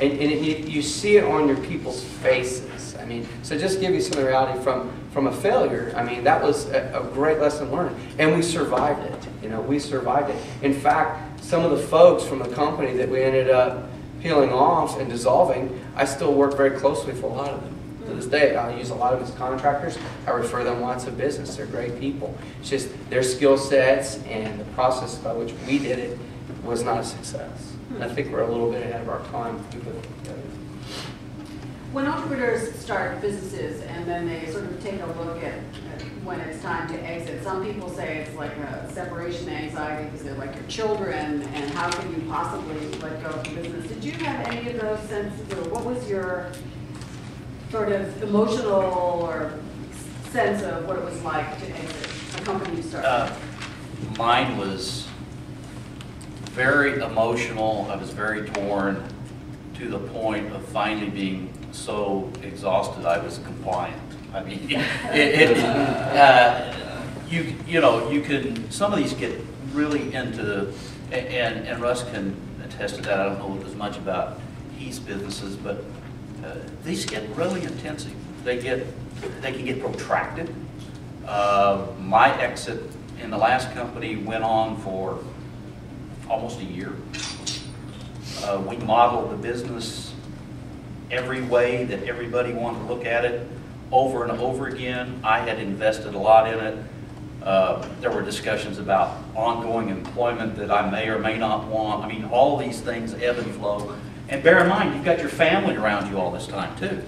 Speaker 7: you see it on your people's faces. I mean, so just give you some reality from a failure. I mean, that was a great lesson learned, and we survived it. You know, we survived it. In fact, some of the folks from the company that we ended up peeling off and dissolving, I still work very closely with a lot of them. To this day, I use a lot of them as contractors. I refer them lots of business. They're great people. It's just their skill sets and the process by which we did it was not a success. And I think we're a little bit ahead of our time.
Speaker 6: When entrepreneurs start businesses and then they sort of take a look at when it's time to exit, some people say it's like a separation anxiety because they're like your children, and how can you possibly let go of the business? Did you have any of those senses, or what was your sort of emotional or sense of what it was like to exit a company you started?
Speaker 4: Mine was very emotional. I was very torn to the point of finally being so exhausted I was compliant. I mean, you know, you can, some of these get really into, and Russ can attest to that. I don't know as much about Heath's businesses, but these get really intensive. They can get protracted. My exit in the last company went on for almost a year. We modeled the business every way that everybody wanted to look at it over and over again. I had invested a lot in it. There were discussions about ongoing employment that I may or may not want. I mean, all these things ebb and flow. And bear in mind, you've got your family around you all this time too.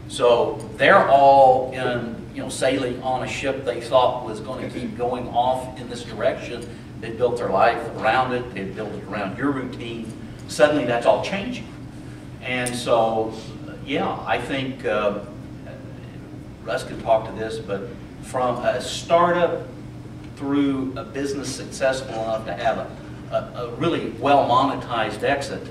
Speaker 4: So they're all in, you know, sailing on a ship they thought was going to keep going off in this direction. They built their life around it. They built it around your routine. Suddenly that's all changing. And so, yeah, I think Russ can talk to this, but from a startup through a business successful enough to have a really well monetized exit,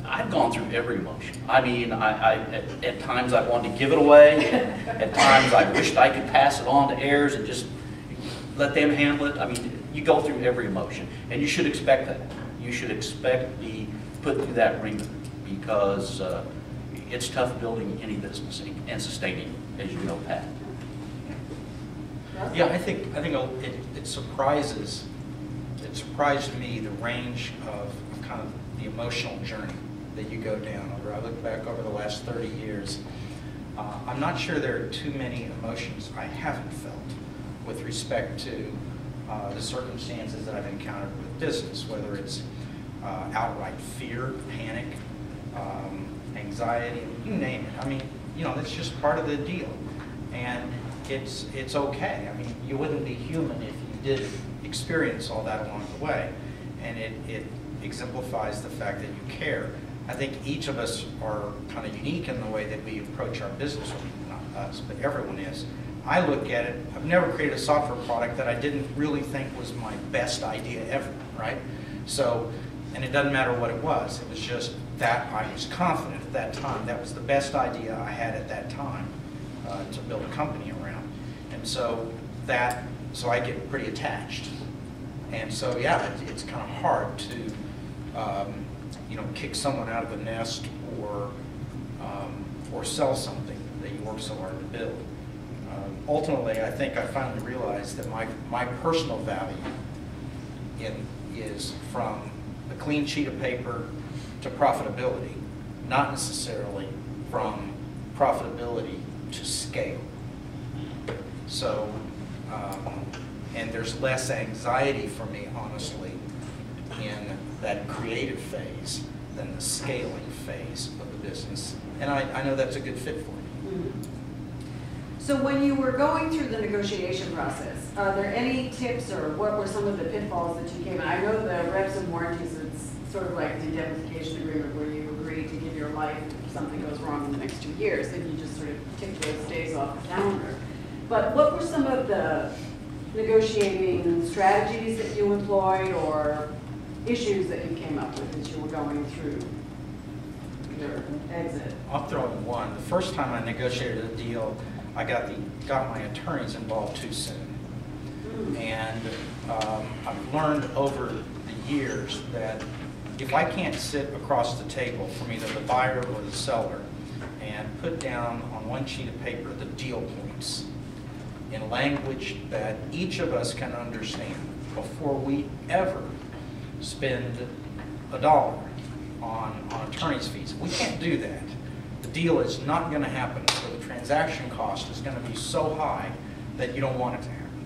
Speaker 4: I've gone through every emotion. I mean, at times I wanted to give it away. At times I wished I could pass it on to heirs and just let them handle it. I mean, you go through every emotion, and you should expect that. You should expect to be put through that ringer because it's tough building any business and sustaining it, as you know, Pat.
Speaker 9: Yeah, I think it surprised me the range of kind of the emotional journey that you go down. I look back over the last 30 years, I'm not sure there are too many emotions I haven't felt with respect to the circumstances that I've encountered with business, whether it's outright fear, panic, anxiety, you name it. I mean, you know, that's just part of the deal. And it's okay. I mean, you wouldn't be human if you didn't experience all that along the way. And it exemplifies the fact that you care. I think each of us are kind of unique in the way that we approach our business, not us, but everyone is. I look at it, I've never created a software product that I didn't really think was my best idea ever, right? So, and it doesn't matter what it was just that I was confident at that time. That was the best idea I had at that time to build a company around. And so I get pretty attached. And so, yeah, it's kind of hard to, you know, kick someone out of the nest or sell something that you worked so hard to build. Ultimately, I think I finally realized that my personal value is from a clean sheet of paper to profitability, not necessarily from profitability to scale. So, and there's less anxiety for me, honestly, in that creative phase than the scaling phase of the business. And I know that's a good fit for me.
Speaker 6: Mm-hmm. So when you were going through the negotiation process, are there any tips or what were some of the pitfalls that you came in? I know the reps and warranties, it's sort of like an indemnification agreement where you agree to give your life if something goes wrong in the next 2 years, and you just sort of tick those days off the calendar. But what were some of the negotiating strategies that you employed or issues that you came up with as you were going through your exit?
Speaker 9: I'll throw in one. The first time I negotiated a deal, I got my attorneys involved too soon. And I've learned over the years that if I can't sit across the table from either the buyer or the seller and put down on one sheet of paper the deal points in language that each of us can understand before we ever spend $1 on attorney's fees. If we can't do that, the deal is not going to happen. So the transaction cost is going to be so high that you don't want it to happen.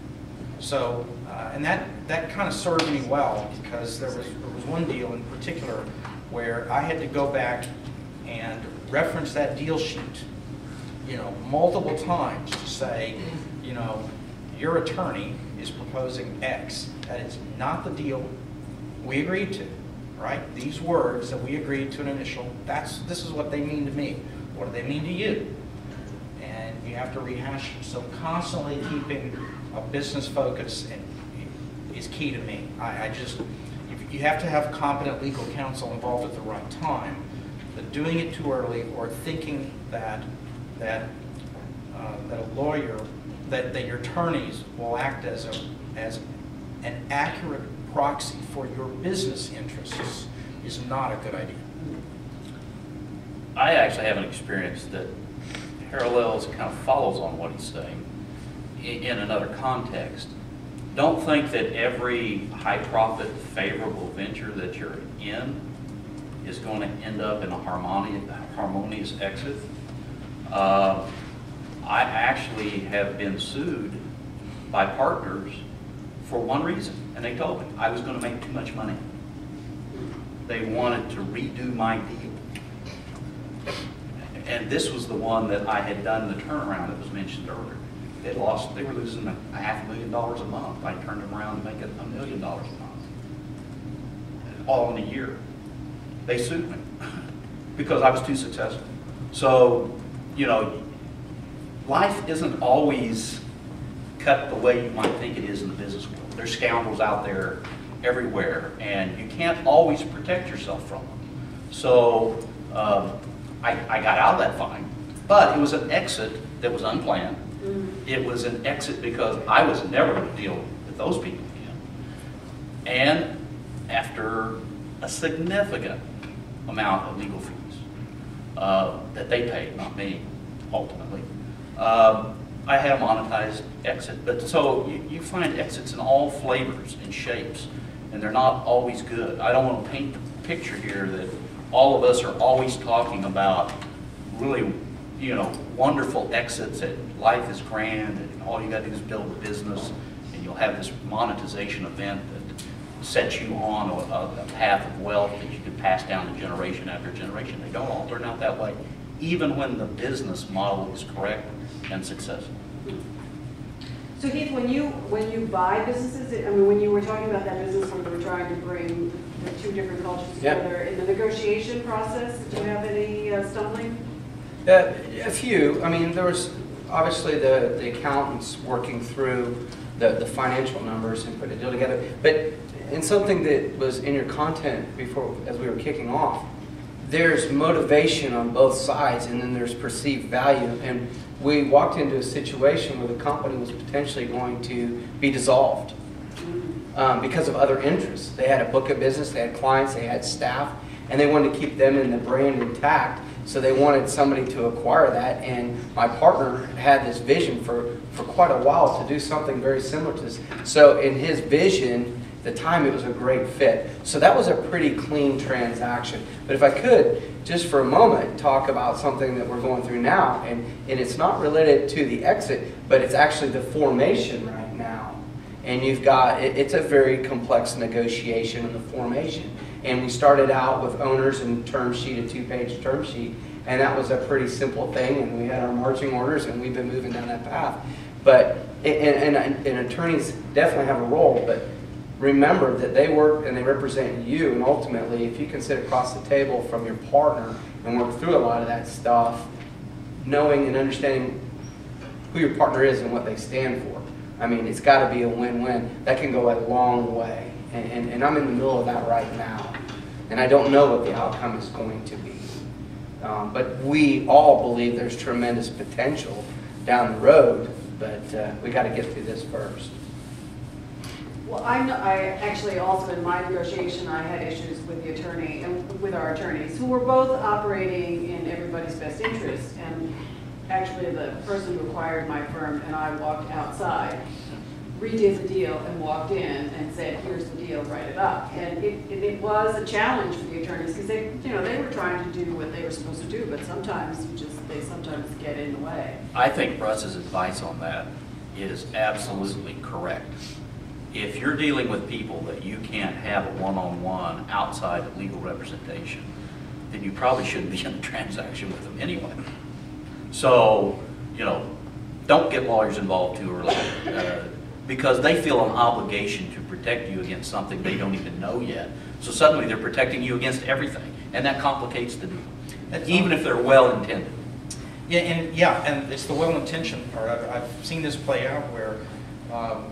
Speaker 9: So, and that kind of served me well, because there was one deal in particular where I had to go back and reference that deal sheet, you know, multiple times to say, you know, your attorney is proposing X. That is not the deal we agreed to, right? These words that we agreed to an initial, this is what they mean to me. What do they mean to you? And you have to rehash it. So constantly keeping a business focus is key to me. You have to have competent legal counsel involved at the right time. But doing it too early or thinking that a lawyer, that your attorneys will act as an accurate proxy for your business interests is not a good idea.
Speaker 4: I actually have an experience that parallels, kind of follows on what he's saying in another context. Don't think that every high-profit, favorable venture that you're in is going to end up in a harmonious exit. I actually have been sued by partners for one reason, and they told me I was going to make too much money. They wanted to redo my deal. And this was the one that I had done the turnaround that was mentioned earlier. They were losing $500,000 a month. I turned them around and make it $1 million a month. All in a year. They sued me because I was too successful. So, you know, life isn't always cut the way you might think it is in the business world. There's scoundrels out there everywhere, and you can't always protect yourself from them. So I got out of that fine, but it was an exit that was unplanned. It was an exit because I was never going to deal with those people again. And after a significant amount of legal fees that they paid, not me, ultimately, I had a monetized exit. But so you find exits in all flavors and shapes, and they're not always good. I don't want to paint picture here that all of us are always talking about really, you know, wonderful exits, that life is grand and all you got to do is build a business and you'll have this monetization event that sets you on a path of wealth that you can pass down to generation after generation. They don't all turn out that way, even when the business model is correct and successful.
Speaker 6: So Heath, when you buy businesses, I mean, when you were talking about that business where you were trying to bring the two different cultures together, in the negotiation process, did you have any stumbling?
Speaker 7: A few. I mean, there was obviously the accountants working through the financial numbers and putting a deal together. But in something that was in your content before, as we were kicking off, there's motivation on both sides, and then there's perceived value. And we walked into a situation where the company was potentially going to be dissolved because of other interests. They had a book of business, they had clients, they had staff, and they wanted to keep them and the brand intact. So they wanted somebody to acquire that, and my partner had this vision for quite a while to do something very similar to this. So in his vision, at the time, it was a great fit. So that was a pretty clean transaction. But if I could, just for a moment, talk about something that we're going through now, and it's not related to the exit, but it's actually the formation right now. And you've got, it's a very complex negotiation in the formation. And we started out with owners and term sheet, a 2-page term sheet, and that was a pretty simple thing, and we had our marching orders, and we've been moving down that path. But, and attorneys definitely have a role, but remember that they work and they represent you, and ultimately, if you can sit across the table from your partner and work through a lot of that stuff, knowing and understanding who your partner is and what they stand for. I mean, it's got to be a win-win. That can go a long way, and I'm in the middle of that right now, and I don't know what the outcome is going to be. But we all believe there's tremendous potential down the road, but we got to get through this first.
Speaker 6: Well, I actually also in my negotiation, I had issues with the attorney and with our attorneys who were both operating in everybody's best interest. And actually the person who acquired my firm and I walked outside, redid the deal and walked in and said, here's the deal, write it up. And it was a challenge for the attorneys because they, you know, they were trying to do what they were supposed to do, but sometimes they sometimes get in the way.
Speaker 4: I think Russ's advice on that is absolutely correct. If you're dealing with people that you can't have a one-on-one outside of legal representation, then you probably shouldn't be in a transaction with them anyway. So, you know, don't get lawyers involved too early because they feel an obligation to protect you against something they don't even know yet. So suddenly they're protecting you against everything, and that complicates the deal, even if they're well-intended.
Speaker 9: Yeah, and it's the well-intentioned part. I've seen this play out where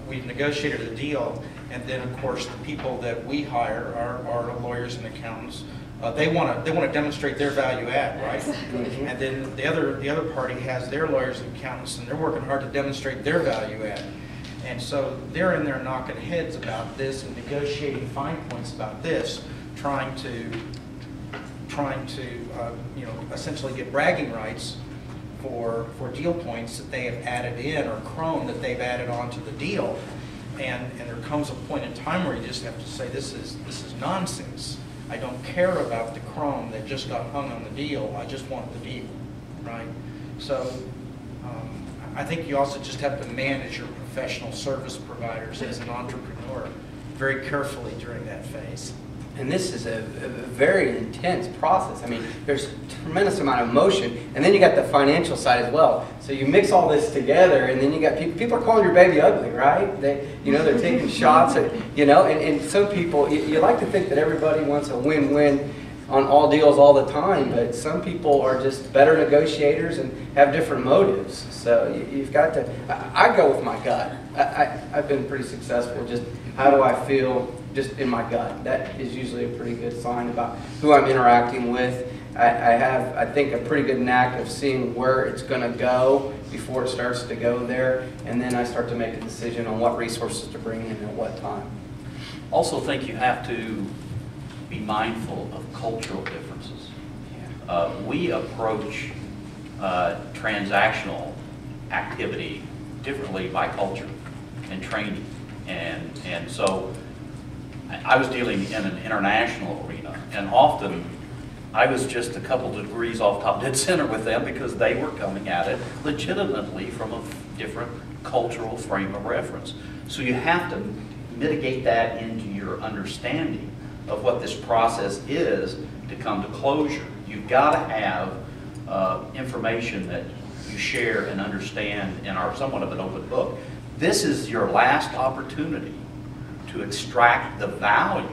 Speaker 9: we've negotiated a deal, and then of course the people that we hire are lawyers and accountants. They want to demonstrate their value add, right?
Speaker 6: Exactly.
Speaker 9: And then the other party has their lawyers and accountants, and they're working hard to demonstrate their value add. And so they're in there knocking heads about this and negotiating fine points about this, trying to you know, essentially get bragging rights for deal points that they have added in or chrome that they've added onto the deal. And there comes a point in time where you just have to say, this is nonsense. I don't care about the chrome that just got hung on the deal. I just want the deal, right? So I think you also just have to manage your professional service providers as an entrepreneur very carefully during that phase.
Speaker 7: And this is a very intense process. I mean, there's a tremendous amount of emotion, and then you got the financial side as well. So you mix all this together, and then you got people are calling your baby ugly, right? They're taking shots at, and some people, you like to think that everybody wants a win-win on all deals all the time, but some people are just better negotiators and have different motives. So you've got to, I go with my gut. I've been pretty successful. Just how do I feel just in my gut? That is usually a pretty good sign about who I'm interacting with. I have, I think, a pretty good knack of seeing where it's going to go before it starts to go there, and then I start to make a decision on what resources to bring in at what time.
Speaker 4: Also think you have to be mindful of cultural differences. We approach transactional activity differently by culture and training. And so I was dealing in an international arena, And often, I was just a couple degrees off top dead center with them because they were coming at it legitimately from a different cultural frame of reference. So you have to mitigate that into your understanding of what this process is to come to closure. You've got to have information that you share and understand and are somewhat of an open book. This is your last opportunity to extract the value.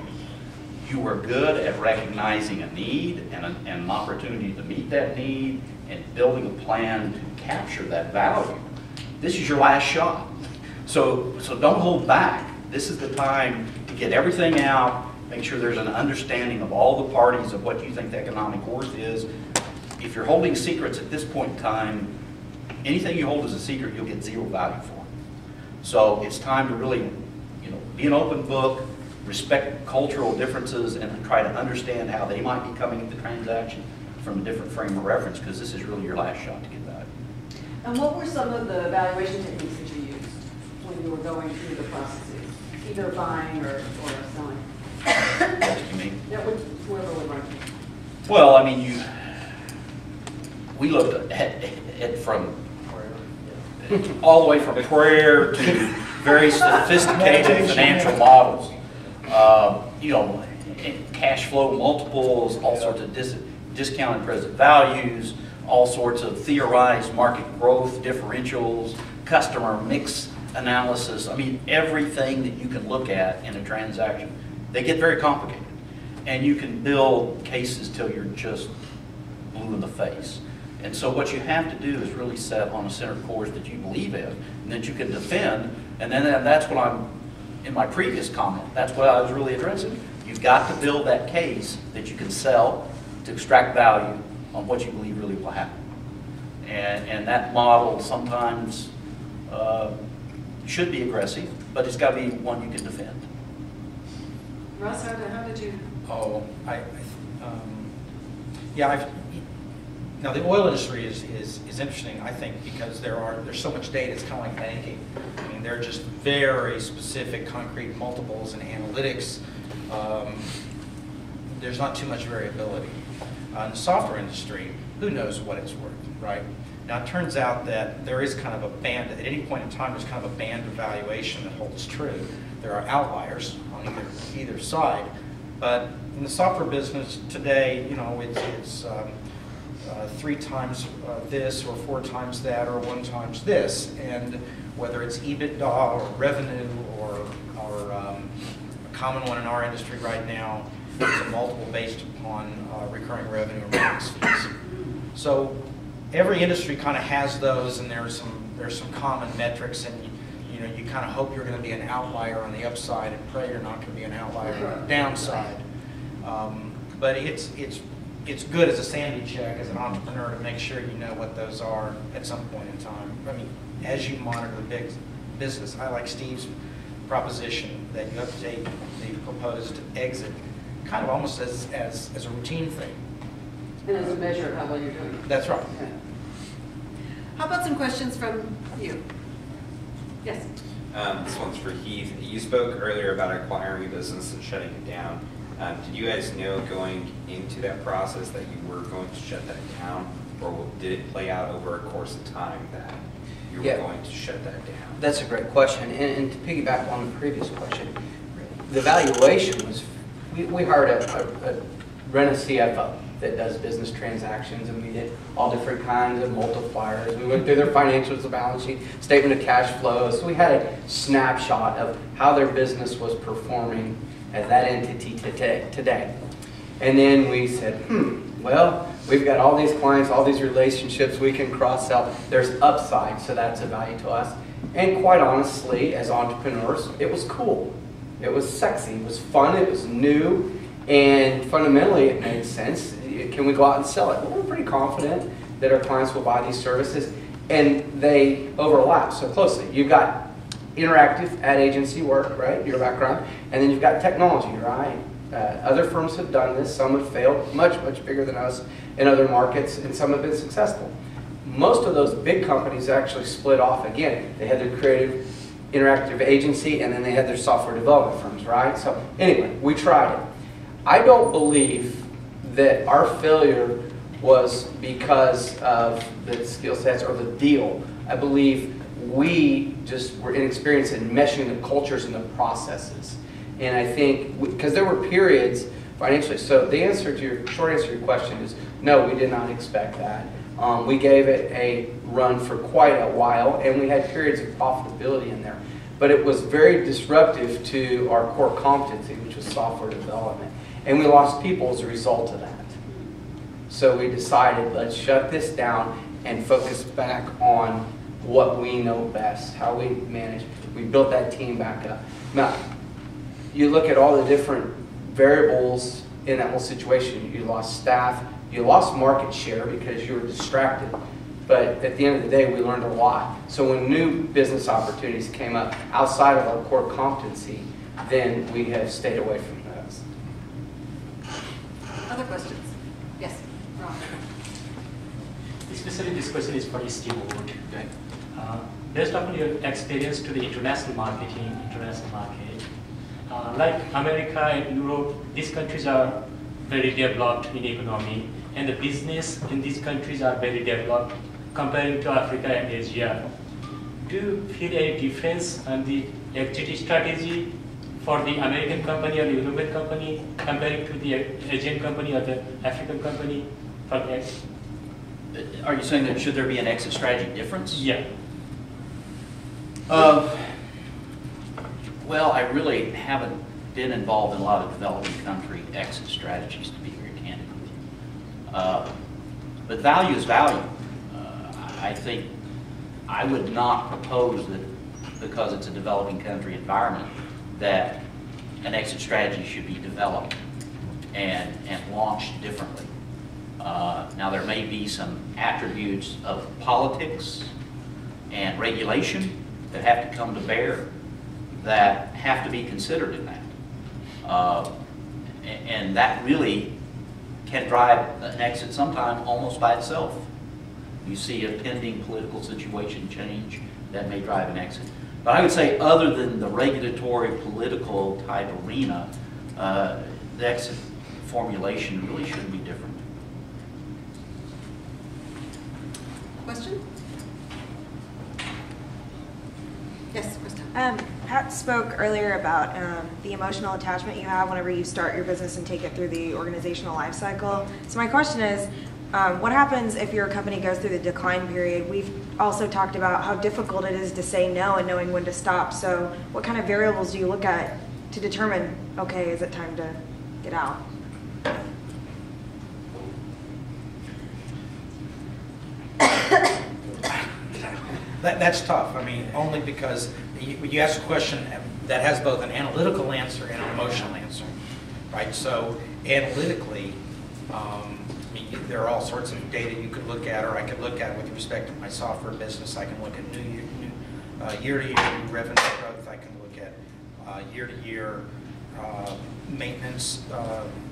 Speaker 4: You were good at recognizing a need and an opportunity to meet that need and building a plan to capture that value. This is your last shot. So don't hold back. This is the time to get everything out, make sure there's an understanding of all the parties of what you think the economic worth is. If you're holding secrets at this point in time, anything you hold as a secret, you'll get zero value for. So it's time to really, be an open book, respect cultural differences, and try to understand how they might be coming at the transaction from a different frame of reference, because this is really your last shot to get value.
Speaker 6: And what were some of the valuation techniques that you used when you were going through the processes, either buying or selling?
Speaker 4: What do you mean?
Speaker 6: Yeah, whoever would like.
Speaker 4: Well, I mean, we looked at it from all the way from prayer to very sophisticated financial models. Cash flow multiples, all sorts of discounted present values, all sorts of theorized market growth differentials, customer mix analysis. I mean, everything that you can look at in a transaction. They get very complicated. And you can build cases till you're just blue in the face. And so what you have to do is really set on a center course that you believe in and that you can defend. And then that's what I'm, in my previous comment, that's what I was really addressing. You've got to build that case that you can sell to extract value on what you believe really will happen. And that model sometimes should be aggressive, but it's got to be one you can defend.
Speaker 6: Russ, how did you?
Speaker 9: Oh, now the oil industry is interesting, I think, because there's so much data. It's kind of like banking. I mean, there are just very specific, concrete multiples and analytics. There's not too much variability. In the software industry, who knows what it's worth, right? Now, it turns out that there is kind of a band, at any point in time, there's kind of a band of valuation that holds true. There are outliers on either side, but in the software business today, it's 3 times this, or 4 times that, or 1 times this, and whether it's EBITDA or revenue or a common one in our industry right now is a multiple based upon recurring revenue or maintenance fees. So every industry kind of has those, and there's some common metrics, and you kind of hope you're going to be an outlier on the upside and pray you're not going to be an outlier on the downside. But it's good as a sanity check as an entrepreneur to make sure you know what those are at some point in time. I mean, as you monitor the big business, I like Steve's proposition that you update the proposed exit kind of almost as a routine thing.
Speaker 6: And as a measure of how well you're doing.
Speaker 9: That's right.
Speaker 6: Okay. How about some questions from you? Yes.
Speaker 1: This one's for Heath. You spoke earlier about acquiring a business and shutting it down. Did you guys know going into that process that you were going to shut that down, or did it play out over a course of time that you were going to shut that down?
Speaker 7: That's a great question. And to piggyback on the previous question, the valuation was, we hired a CFO that does business transactions, and we did all different kinds of multipliers. We went through their financials, the balance sheet, statement of cash flows. So we had a snapshot of how their business was performing as that entity today. And then we said, well, we've got all these clients, all these relationships we can cross-sell. There's upside, so that's a value to us. And quite honestly, as entrepreneurs, it was cool. It was sexy, it was fun, it was new, and fundamentally it made sense. Can we go out and sell it? Well, we're pretty confident that our clients will buy these services, and they overlap so closely. You've got interactive ad agency work, right, your background, and then you've got technology, right? Other firms have done this, some have failed, much bigger than us in other markets, and some have been successful. Most of those big companies actually split off again. They had their creative interactive agency, and then they had their software development firms, right? So anyway, we tried it. I don't believe that our failure was because of the skill sets or the deal. I believe we just were inexperienced in meshing the cultures and the processes. And I think, because there were periods financially, so the answer to your, short answer to your question is, no, we did not expect that. We gave it a run for quite a while, and we had periods of profitability in there. But it was very disruptive to our core competency, which was software development. And we lost people as a result of that. So we decided, let's shut this down and focus back on what we know best, how we manage. We built that team back up. Now, you look at all the different variables in that whole situation. You lost staff, you lost market share because you were distracted. But at the end of the day, we learned a lot. So when new business opportunities came up outside of our core competency, then we have stayed away from those.
Speaker 6: Other questions? Yes, Ron.
Speaker 10: Especially this question is for Steve Wood. Based upon your experience to the international market, like America and Europe, these countries are very developed in economy, and the business in these countries are very developed comparing to Africa and Asia. Do you feel any difference on the exit strategy for the American company or the European company comparing to the Asian company or the African company for the exit?
Speaker 4: Are you saying that should there be an exit strategy difference?
Speaker 10: Yeah.
Speaker 4: Well, I really haven't been involved in a lot of developing country exit strategies, to be very candid with you. But value is value. I think I would not propose that because it's a developing country environment that an exit strategy should be developed and launched differently. Now, there may be some attributes of politics and regulation that have to come to bear that have to be considered in that. And that really can drive an exit sometime almost by itself. You see a pending political situation change, that may drive an exit. But I would say other than the regulatory, political type arena, the exit formulation really shouldn't be different.
Speaker 6: Question? Yes, Krista.
Speaker 11: Pat spoke earlier about the emotional attachment you have whenever you start your business and take it through the organizational life cycle. So my question is, what happens if your company goes through the decline period? We've also talked about how difficult it is to say no and knowing when to stop. So what kind of variables do you look at to determine, okay, is it time to get out?
Speaker 9: That's tough. I mean, only because you ask a question that has both an analytical answer and an emotional answer, right? So analytically, there are all sorts of data you could look at, or I could look at with respect to my software business. I can look at year-to-year revenue growth. I can look at year-to-year maintenance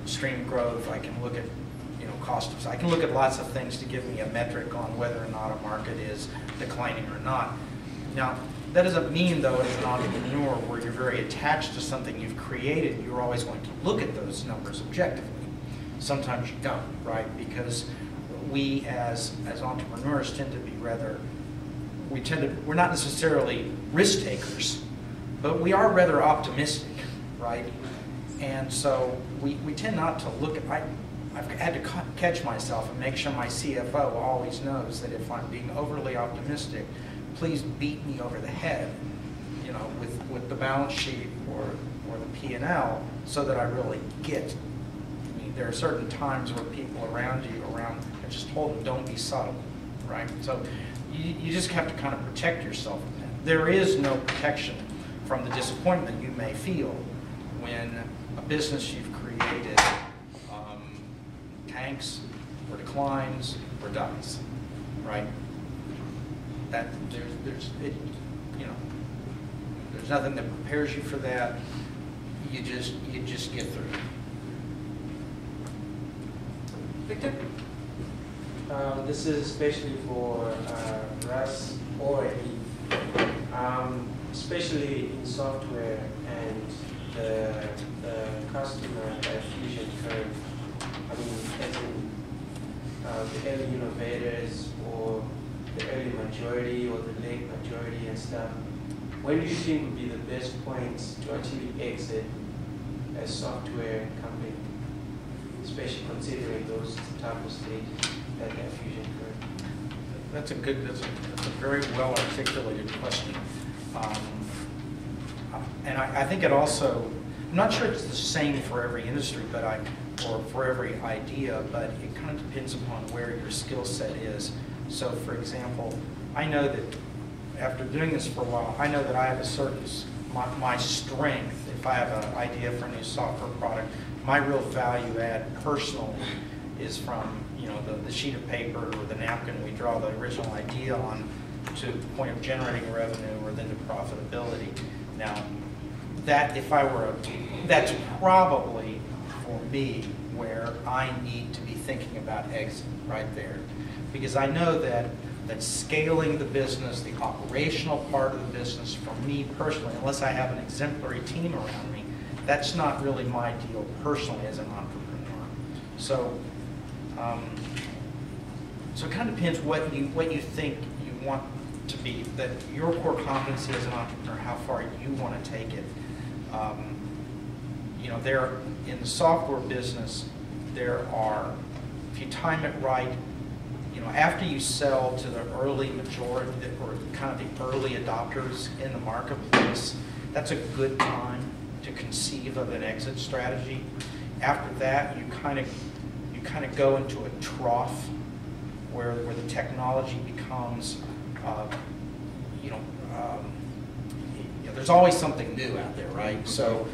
Speaker 9: stream growth. I can look at cost of. I can look at lots of things to give me a metric on whether or not a market is declining or not. Now, that doesn't mean, though, as an entrepreneur, where you're very attached to something you've created, you're always going to look at those numbers objectively. Sometimes you don't, right? Because we, as entrepreneurs, tend to be we're not necessarily risk takers, but we are rather optimistic, right? And so we tend not to look at. I've had to catch myself and make sure my CFO always knows that if I'm being overly optimistic, please beat me over the head, with the balance sheet or the P&L, so that I really get. I mean, there are certain times where people around I just told them, don't be subtle, right? So you just have to kind of protect yourself from that. There is no protection from the disappointment you may feel when a business you've created tanks or declines or dies, right? That there's nothing that prepares you for that. You just get through it.
Speaker 6: Victor?
Speaker 12: This is especially for Russ or Heath, especially in software and the customer fusion curve, I mean, as in the early innovators or the early majority or the late majority and stuff, when do you think would be the best points to actually exit a software company, especially considering those type of stages that fusion curve?
Speaker 9: That's a very well articulated question. And I think it also, I'm not sure it's the same for every industry, or for every idea, but it kind of depends upon where your skill set is. So for example, I know that after doing this for a while, I know that I have a certain, my strength, if I have an idea for a new software product, my real value add personally is from, you know, the sheet of paper or the napkin we draw the original idea on to the point of generating revenue or then to profitability. Now, that's probably for me where I need to be thinking about exit right there. Because I know that scaling the business, the operational part of the business, for me personally, unless I have an exemplary team around me, that's not really my deal personally as an entrepreneur. So, so it kind of depends what you think you want to be, that your core competency as an entrepreneur, how far you want to take it. You know, in the software business, there are, if you time it right, you know, after you sell to the early majority or kind of the early adopters in the marketplace, that's a good time to conceive of an exit strategy. After that, you kind of go into a trough where the technology becomes, you know, there's always something new out there, right? So,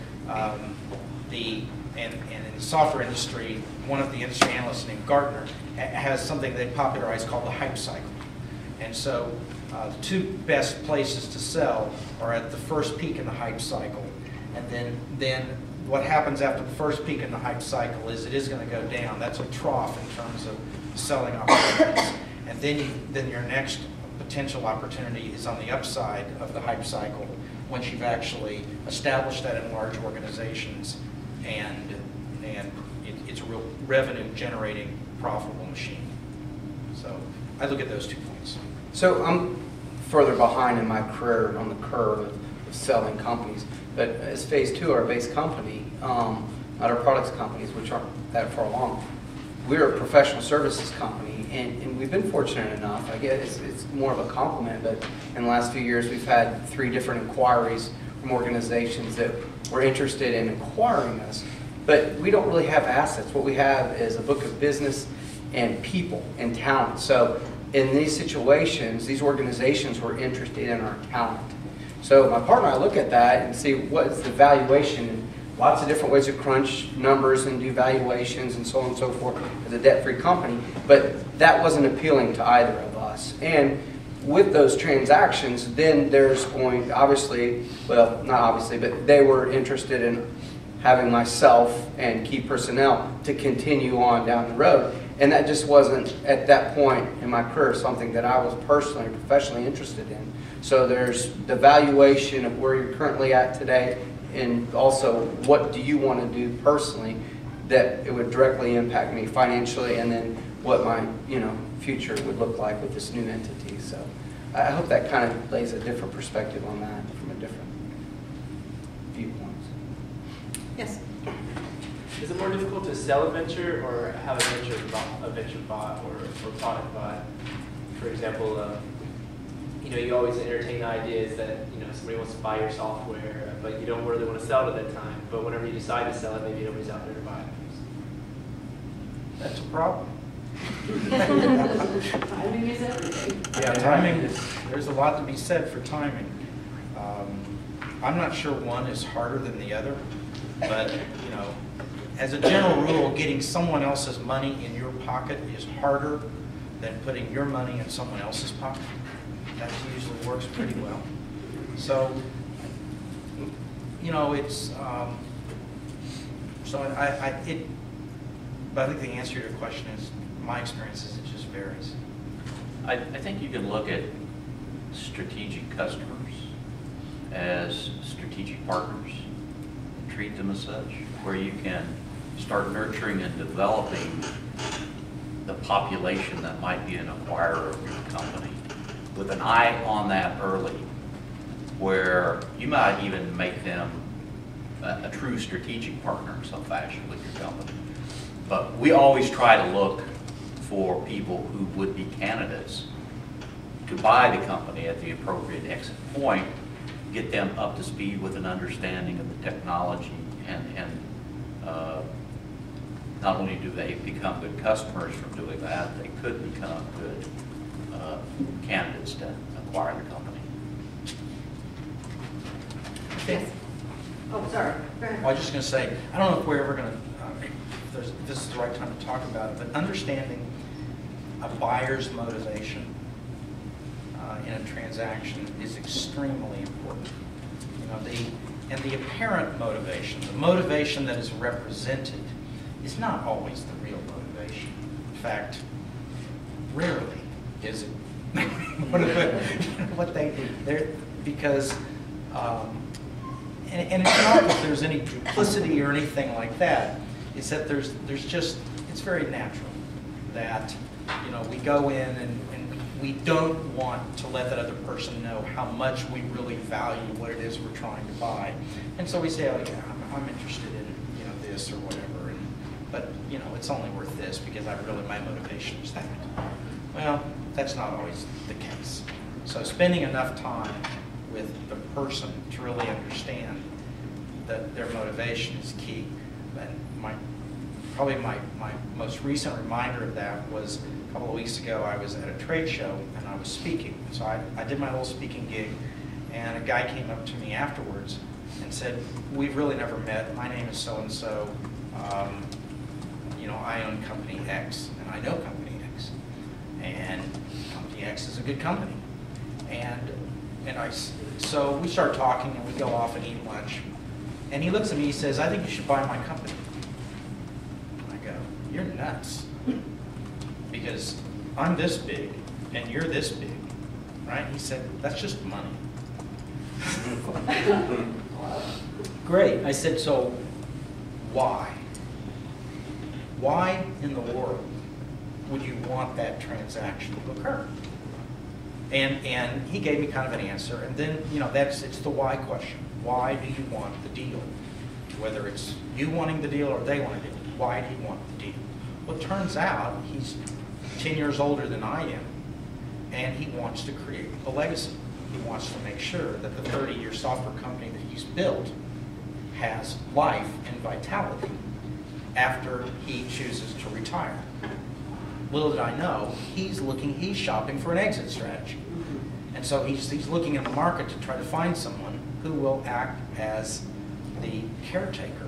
Speaker 9: and in the software industry, one of the industry analysts named Gartner has something they popularized called the hype cycle. And so the two best places to sell are at the first peak in the hype cycle. And then what happens after the first peak in the hype cycle is it is going to go down. That's a trough in terms of selling opportunities. And then your next potential opportunity is on the upside of the hype cycle once you've actually established that in large organizations and it's a real revenue generating profitable machine. So I look at those 2 points.
Speaker 7: So I'm further behind in my career on the curve of selling companies, but as phase 2, our base company, not our products companies, which aren't that far along, we're a professional services company, and we've been fortunate enough, I guess it's more of a compliment, but in the last few years we've had 3 different inquiries from organizations that were interested in acquiring us, but we don't really have assets. What we have is a book of business and people and talent. So in these situations, these organizations were interested in our talent. So my partner and I look at that and see what's the valuation, and lots of different ways to crunch numbers and do valuations and so on and so forth as a debt-free company, but that wasn't appealing to either of us. And with those transactions, then there's going, obviously, well, not obviously, but they were interested in having myself and key personnel to continue on down the road. And that just wasn't, at that point in my career, something that I was personally, professionally interested in. So there's the valuation of where you're currently at today, and also what do you want to do personally that it would directly impact me financially, and then what my future would look like with this new entity. So I hope that kind of lays a different perspective on that from a different viewpoint.
Speaker 6: Yes.
Speaker 12: Is it more difficult to sell a venture or have a venture bought or product bought? For example, you always entertain the ideas that somebody wants to buy your software, but you don't really want to sell it at that time. But whenever you decide to sell it, maybe nobody's out there to buy it.
Speaker 9: That's a problem.
Speaker 6: Timing is everything.
Speaker 9: Yeah, timing is, there's a lot to be said for timing. I'm not sure one is harder than the other, but as a general rule, getting someone else's money in your pocket is harder than putting your money in someone else's pocket. That usually works pretty well. So, it's, but I think the answer to your question is, my experience is it just varies.
Speaker 4: I think you can look at strategic customers as strategic partners, treat them as such, where you can start nurturing and developing the population that might be an acquirer of your company, with an eye on that early, where you might even make them a true strategic partner in some fashion with your company. But we always try to look for people who would be candidates to buy the company at the appropriate exit point, get them up to speed with an understanding of the technology, and not only do they become good customers from doing that, they could become good candidates to acquire the company.
Speaker 6: Yes. Oh, sorry. Go ahead.
Speaker 9: Well, I was just going to say, I don't know if we're ever going to, if this is the right time to talk about it, but understanding a buyer's motivation in a transaction is extremely important. You know, the apparent motivation, the motivation that is represented, is not always the real motivation. In fact, rarely is it what they do. Because and it's not that there's any duplicity or anything like that. It's that there's just, it's very natural that, you know, we go in and we don't want to let that other person know how much we really value what it is we're trying to buy. And so we say, oh yeah, I'm interested in, you know, this or whatever, but you know, it's only worth this because my motivation is that. Well, that's not always the case. So spending enough time with the person to really understand that their motivation is key. And probably my most recent reminder of that was a couple of weeks ago. I was at a trade show and I was speaking. So I did my little speaking gig, and a guy came up to me afterwards and said, "We've really never met. My name is so-and-so. You know, I own company X, and I know company X. And company X is a good company." So we start talking and we go off and eat lunch. And he looks at me, he says, "I think you should buy my company." I go, "You're nuts. Because I'm this big and you're this big, right?" He said, "That's just money." Great. I said, "So why? Why in the world would you want that transaction to occur?" And he gave me kind of an answer, and then, you know, it's the why question. Why do you want the deal? Whether it's you wanting the deal or they want the deal, why do you want the deal? Well, it turns out he's 10 years older than I am, and he wants to create a legacy. He wants to make sure that the 30-year software company that he's built has life and vitality after he chooses to retire. Little did I know, he's shopping for an exit strategy. And so he's looking in the market to try to find someone who will act as the caretaker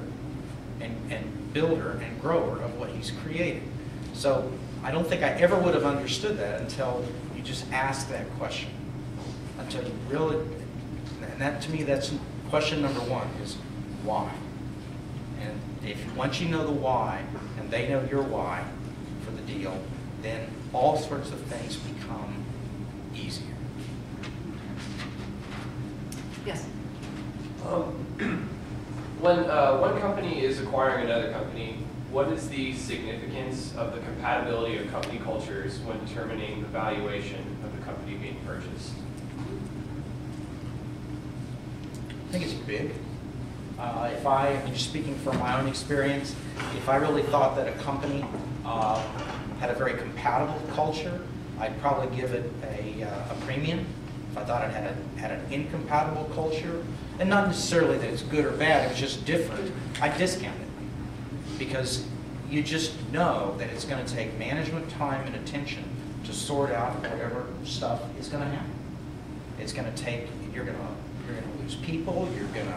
Speaker 9: and builder and grower of what he's created. So I don't think I ever would have understood that until you just asked that question. Until you really, and that to me, that's question number one, is why? And once you know the why, and they know your why for the deal, then all sorts of things become easier.
Speaker 6: Yes.
Speaker 13: When one company is acquiring another company, what is the significance of the compatibility of company cultures when determining the valuation of the company being purchased?
Speaker 9: I think it's big. I'm just speaking from my own experience, if I really thought that a company had a very compatible culture, I'd probably give it a premium. If I thought it had an incompatible culture, and not necessarily that it's good or bad, it was just different, I'd discount it. Because you just know that it's going to take management time and attention to sort out whatever stuff is going to happen. It's going to take, you're going to lose people, you're going to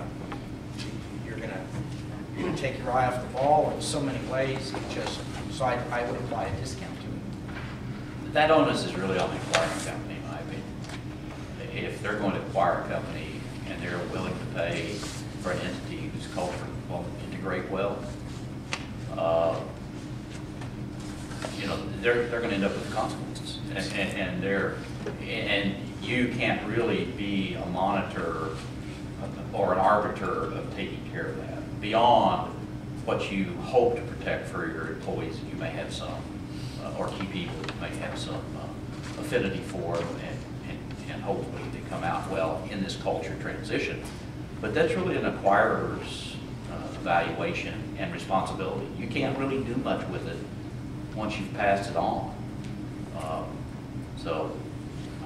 Speaker 9: take your eye off the ball in so many ways. So I would apply a discount to it.
Speaker 4: That onus is really on the acquiring company, in my opinion. If they're going to acquire a company and they're willing to pay for an entity whose culture won't integrate well, you know, they're going to end up with consequences, and you can't really be a monitor or an arbiter of taking care of that. Beyond what you hope to protect for your employees, you may have some, or key people may have some affinity for them, and hopefully they come out well in this culture transition. But that's really an acquirer's evaluation and responsibility. You can't really do much with it once you've passed it on. So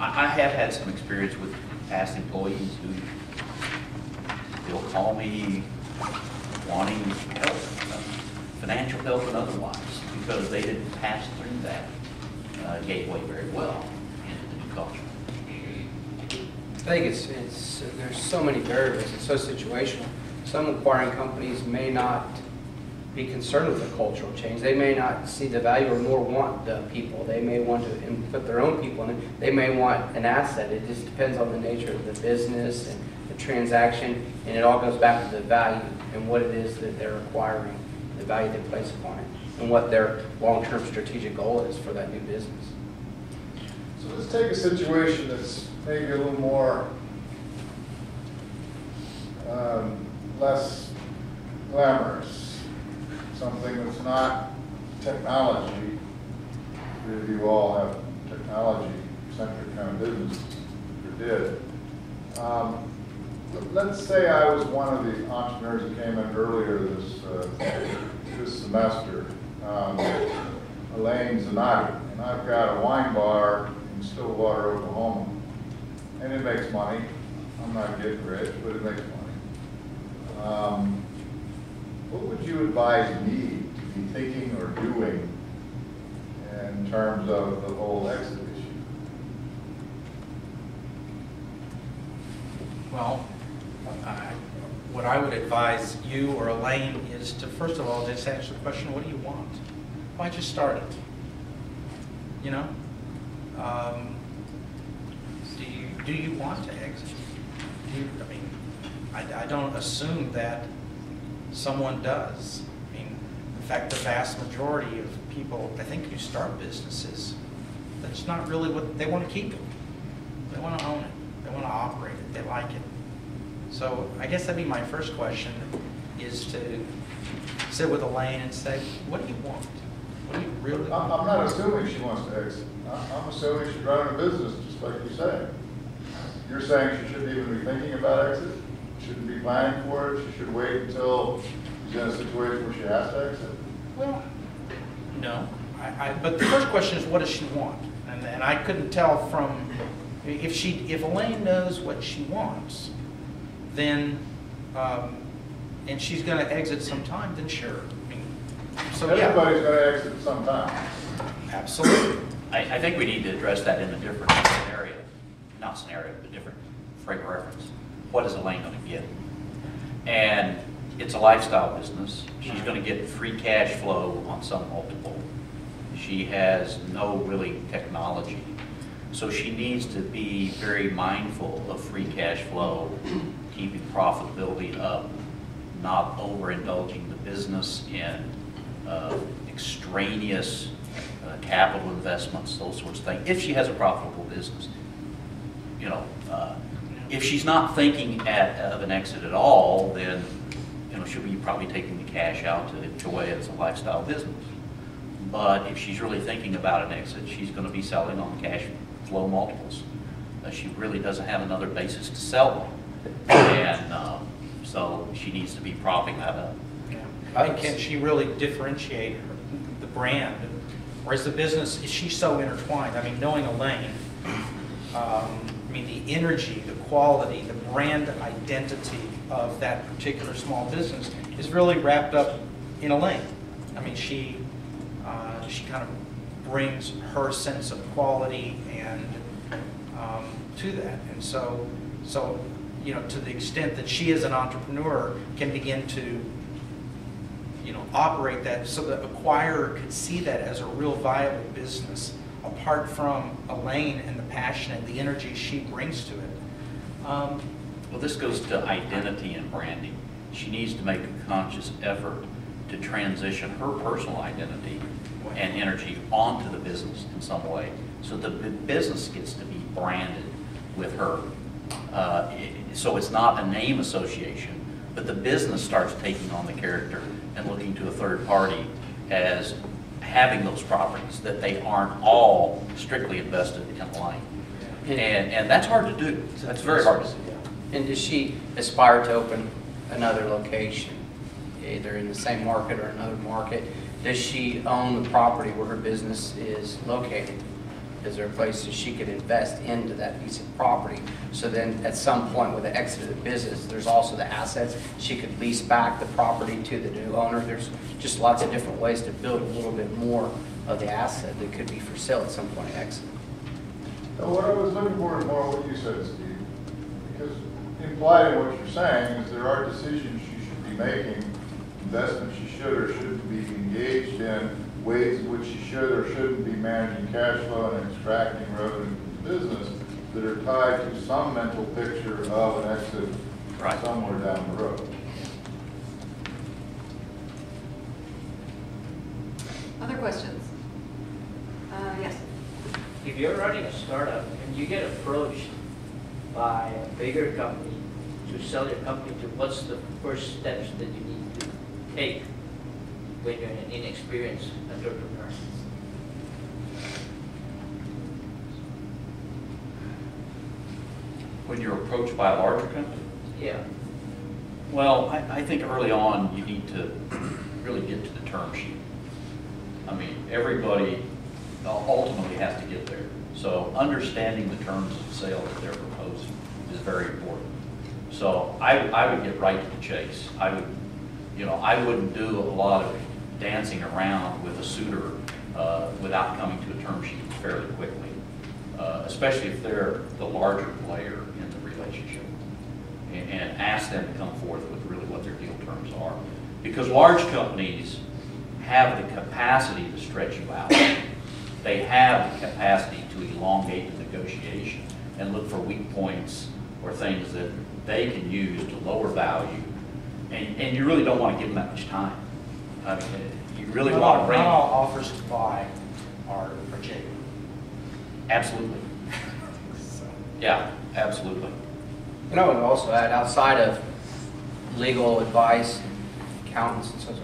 Speaker 4: I have had some experience with past employees who will call me wanting help, financial help and otherwise, because they didn't pass through that gateway very well into the new culture.
Speaker 7: I think it's there's so many variables. It's so situational. Some acquiring companies may not be concerned with the cultural change. They may not see the value or nor want the people. They may want to put their own people in it. They may want an asset. It just depends on the nature of the business and the transaction, and it all goes back to the value and what it is that they're acquiring, the value they place upon it, and what their long-term strategic goal is for that new business.
Speaker 5: So let's take a situation that's maybe a little more, less glamorous, something that's not technology. Three of you all have technology-centric kind of business, or did. Let's say I was one of the entrepreneurs that came in earlier this semester, Elaine Zanotti, and I've got a wine bar in Stillwater, Oklahoma, and it makes money. I'm not getting rich, but it makes money. What would you advise me to be thinking or doing in terms of the whole exit issue?
Speaker 9: Well, what I would advise you or Elaine is to, first of all, just answer the question, what do you want? Why'd you start it? You know? Do you want to exit? I don't assume that someone does. I mean, in fact, the vast majority of people, I think, who start businesses, that's not really what they want to keep it. They want to own it. They want to operate it. They like it. So I guess that'd be my first question, is to sit with Elaine and say, what do you want? What do you really want?
Speaker 5: I'm not assuming she wants to exit. I'm assuming she's running a business, just like you say. You're saying she shouldn't even be thinking about exit? Shouldn't be planning for it? She should wait until she's in a situation where she has to exit?
Speaker 9: Well, no. But the first question is, what does she want? And I couldn't tell from, if Elaine knows what she wants, then, and she's going to exit sometime, then sure. I mean, so
Speaker 5: everybody's going to exit sometime.
Speaker 9: Absolutely.
Speaker 4: I think we need to address that in a different scenario. Not scenario, but different frame of reference. What is Elaine going to get? And it's a lifestyle business. She's going to get free cash flow on some multiple. She has no really technology. So she needs to be very mindful of free cash flow, keeping profitability up, not overindulging the business in extraneous capital investments, those sorts of things, if she has a profitable business. You know, if she's not thinking of an exit at all, then she'll be probably taking the cash out to enjoy it as a lifestyle business. But if she's really thinking about an exit, she's going to be selling on cash flow multiples. She really doesn't have another basis to sell on, and so she needs to be propping that up.
Speaker 9: Yeah. And can she really differentiate the brand? Whereas the business, is she so intertwined? I mean, knowing Elaine, I mean, the energy, the quality, the brand identity of that particular small business is really wrapped up in Elaine. I mean, she kind of brings her sense of quality and to that, and so to the extent that she as an entrepreneur can begin to operate that, so the acquirer could see that as a real viable business, apart from Elaine and the passion and the energy she brings to it.
Speaker 4: Well, this goes to identity and branding. She needs to make a conscious effort to transition her personal identity and energy onto the business in some way, so the business gets to be branded with her. so it's not a name association, but the business starts taking on the character and looking to a third party as having those properties, that they aren't all strictly invested in line. And that's hard to do. That's very hard to do.
Speaker 7: And does she aspire to open another location, either in the same market or another market? Does she own the property where her business is located? Is there a place that she could invest into that piece of property? So then at some point with the exit of the business, there's also the assets. She could lease back the property to the new owner. There's just lots of different ways to build a little bit more of the asset that could be for sale at some point at exit.
Speaker 5: Now, what I was looking for is more what you said, Steve. Because implied in what you're saying is there are decisions she should be making, investments she should or shouldn't be engaged in, ways in which she should or shouldn't be managing cash flow and extracting revenue from the business that are tied to some mental picture of an exit somewhere down the road.
Speaker 6: Other questions? Yes.
Speaker 14: If you're running a startup and you get approached by a bigger company to sell your company to, what's the first steps that you need to take when you're an inexperienced entrepreneur?
Speaker 4: When you're approached by a larger company?
Speaker 14: Yeah.
Speaker 4: Well, I think early on you need to really get to the term sheet. I mean, everybody ultimately has to get there. So understanding the terms of sale that they're proposing is very important. So I would get right to the chase. I wouldn't do a lot of dancing around with a suitor without coming to a term sheet fairly quickly, especially if they're the larger player in the relationship, and ask them to come forth with really what their deal terms are. Because large companies have the capacity to stretch you out. They have the capacity to elongate the negotiation and look for weak points or things that they can use to lower value. And you really don't want to give them that much time. I mean, you really want to bring...
Speaker 9: Not all offers to buy are genuine.
Speaker 4: Absolutely. Yeah, absolutely.
Speaker 7: And I would also add, outside of legal advice, accountants and so on,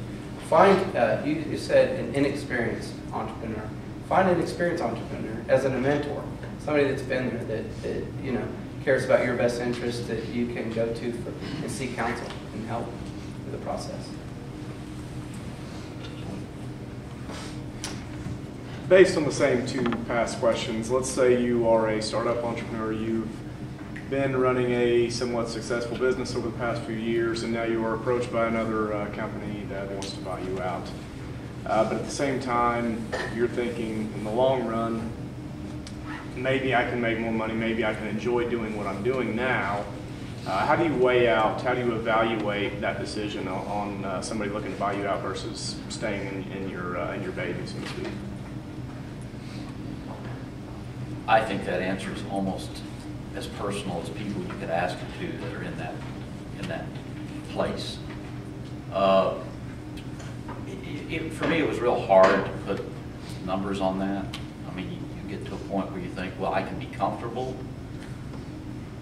Speaker 7: find, you said an inexperienced entrepreneur. Find an experienced entrepreneur as a mentor, somebody that's been there, that you know, cares about your best interest, that you can go to and seek counsel and help with the process.
Speaker 15: Based on the same two past questions, let's say you are a startup entrepreneur, you've been running a somewhat successful business over the past few years, and now you are approached by another company that wants to buy you out. But at the same time, you're thinking, in the long run, maybe I can make more money, maybe I can enjoy doing what I'm doing now. How do you weigh out, how do you evaluate that decision on somebody looking to buy you out versus staying in your baby, so to speak?
Speaker 4: I think that answer is almost as personal as people you could ask it to that are in that place. For me, it was real hard to put numbers on that. I mean, you get to a point where you think, well, I can be comfortable.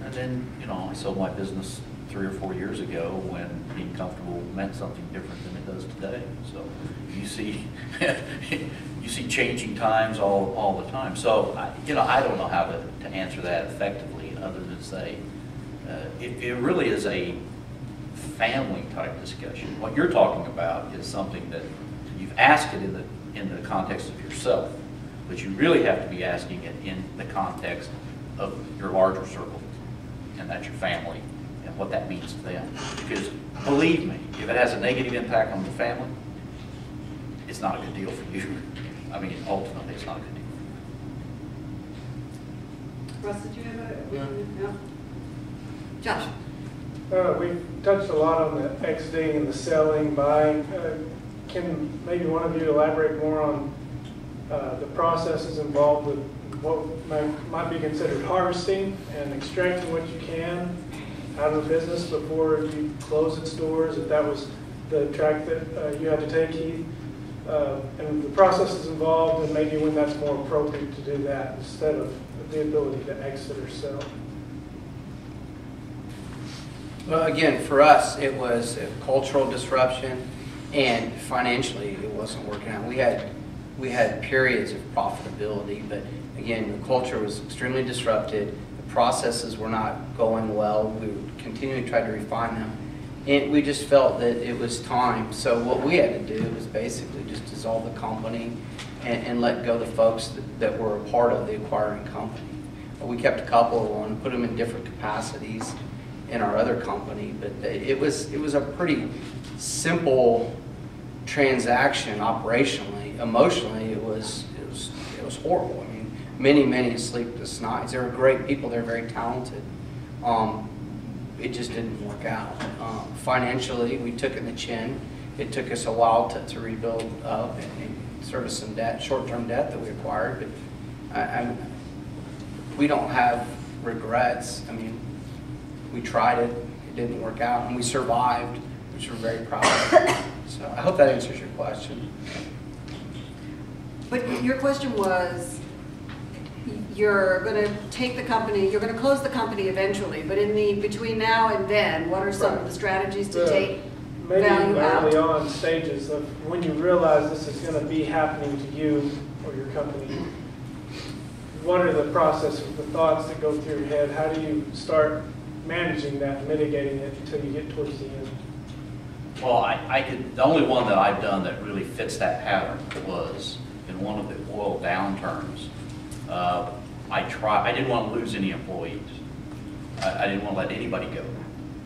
Speaker 4: And then, you know, I sold my business 3 or 4 years ago when being comfortable meant something different than it does today. So you see, you see changing times all the time. So, you know, I don't know how to answer that effectively other than say, it really is a family type discussion. What you're talking about is something that you've asked it in the context of yourself, but you really have to be asking it in the context of your larger circle, and that's your family and what that means to them. Because believe me, if it has a negative impact on the family, it's not a good deal for you. I mean, ultimately, it's not a good deal for you.
Speaker 6: Russ, did you have a... No? Josh?
Speaker 16: We've touched a lot on the exiting and the selling, buying. Can maybe one of you elaborate more on the processes involved with what might be considered harvesting and extracting what you can out of the business before you close its doors, if that was the track that you had to take, Heath, and the processes involved, and maybe when that's more appropriate to do that instead of the ability to exit or sell.
Speaker 7: Well, again, for us, it was a cultural disruption, and financially, it wasn't working out. We had periods of profitability, but again, the culture was extremely disrupted. The processes were not going well. We would continue to try to refine them, and we just felt that it was time. So what we had to do was basically just dissolve the company and let go the folks that were a part of the acquiring company. We kept a couple of them, put them in different capacities in our other company, but it was a pretty simple transaction operationally. Emotionally, it was horrible. I mean, many sleepless nights. They were great people. They're very talented. It just didn't work out. Financially, we took it in the chin. It took us a while to rebuild up and service some debt, short-term debt that we acquired. But we don't have regrets. I mean, we tried it. It didn't work out, and we survived, which we're very proud of. So I hope that answers your question.
Speaker 6: But your question was, you're going to take the company, you're going to close the company eventually, but in the between now and then, what are some of the strategies to take
Speaker 16: maybe
Speaker 6: value out?
Speaker 16: early on stages of when you realize this is going to be happening to you or your company? What are the processes, the thoughts that go through your head? How do you start managing that, mitigating it until you get towards the end?
Speaker 4: Well, the only one that I've done that really fits that pattern was in one of the oil downturns. I didn't want to lose any employees. I didn't want to let anybody go.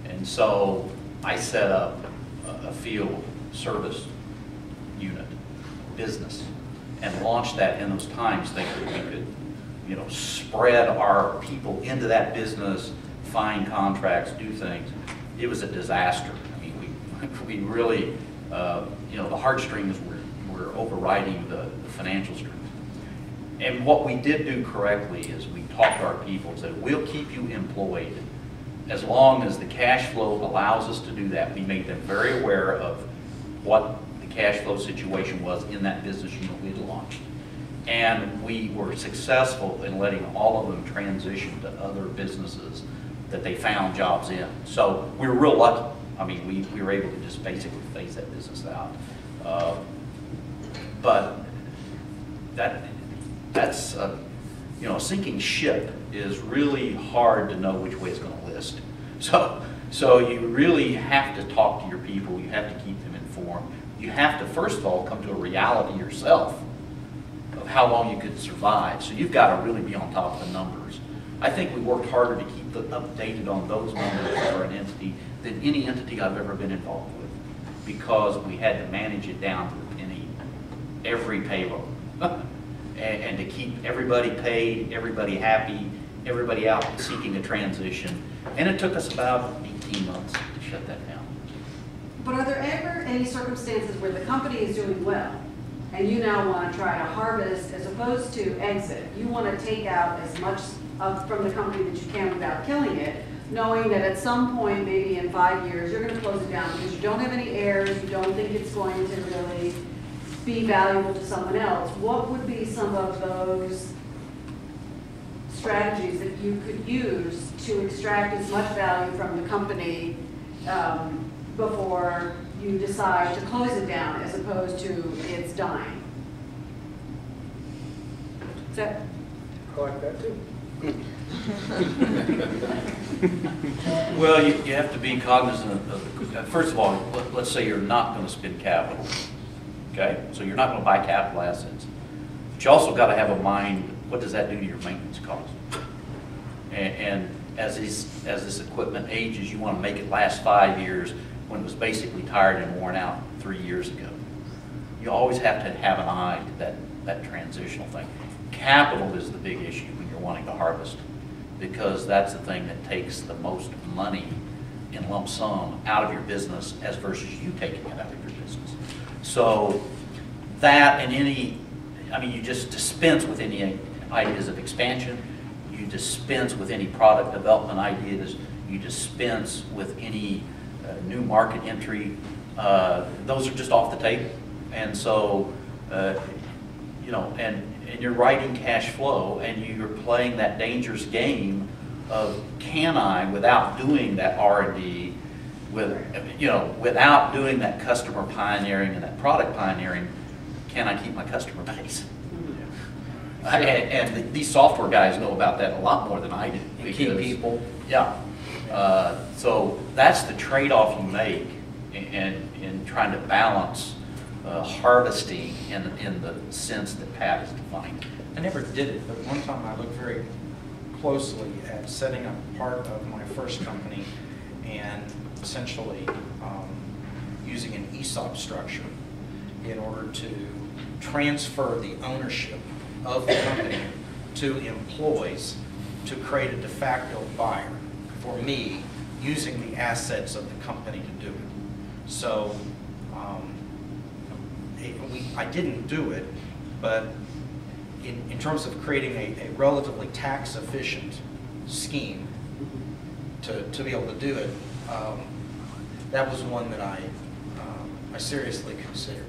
Speaker 4: And so I set up a field service unit business and launched that in those times thinking we could, spread our people into that business, find contracts, do things. It was a disaster. I mean, we really, the heartstrings were overriding the financial strings. And what we did do correctly is we talked to our people and said, we'll keep you employed as long as the cash flow allows us to do that. We made them very aware of what the cash flow situation was in that business unit we had launched. And we were successful in letting all of them transition to other businesses that they found jobs in. So we were real lucky. I mean, we were able to just basically phase that business out. But that's a sinking ship is really hard to know which way it's going to list. So you really have to talk to your people. You have to keep them informed. You have to, first of all, come to a reality yourself of how long you could survive. So you've got to really be on top of the numbers. I think we worked harder to keep updated on those numbers for an entity than any entity I've ever been involved with, because we had to manage it down to the penny, every payroll, and to keep everybody paid, everybody happy, everybody out seeking a transition. And it took us about 18 months to shut that down.
Speaker 6: But are there ever any circumstances where the company is doing well and you now want to try to harvest as opposed to exit? You want to take out as much from the company that you can without killing it, knowing that at some point, maybe in 5 years, you're going to close it down because you don't have any heirs, you don't think it's going to really be valuable to someone else. What would be some of those strategies that you could use to extract as much value from the company before you decide to close it down as opposed to it's dying? Is that?
Speaker 16: I like that too.
Speaker 4: Well, you have to be cognizant of, first of all, let's say you're not going to spend capital, okay? So you're not going to buy capital assets. But you also got to have a mind, what does that do to your maintenance cost? And as this equipment ages, you want to make it last 5 years when it was basically tired and worn out 3 years ago. You always have to have an eye to that transitional thing. Capital is the big issue when you're wanting to harvest, because that's the thing that takes the most money in lump sum out of your business as versus you taking it out of your business. So that and you just dispense with any ideas of expansion, you dispense with any product development ideas, you dispense with any new market entry. Those are just off the table. And so, and you're writing cash flow and you're playing that dangerous game can I, without doing that R&D, without doing that customer pioneering and that product pioneering, can I keep my customer base? And these software guys know about that a lot more than I do.
Speaker 7: And keep people.
Speaker 4: Yeah. So that's the trade-off you make in trying to balance harvesting in the sense that Pat has defined.
Speaker 9: I never did it, but one time I looked very closely at setting up part of my first company and essentially using an ESOP structure in order to transfer the ownership of the company to employees to create a de facto buyer for me using the assets of the company to do it. So I didn't do it, but in terms of creating a relatively tax efficient scheme to be able to do it, that was one that I seriously considered.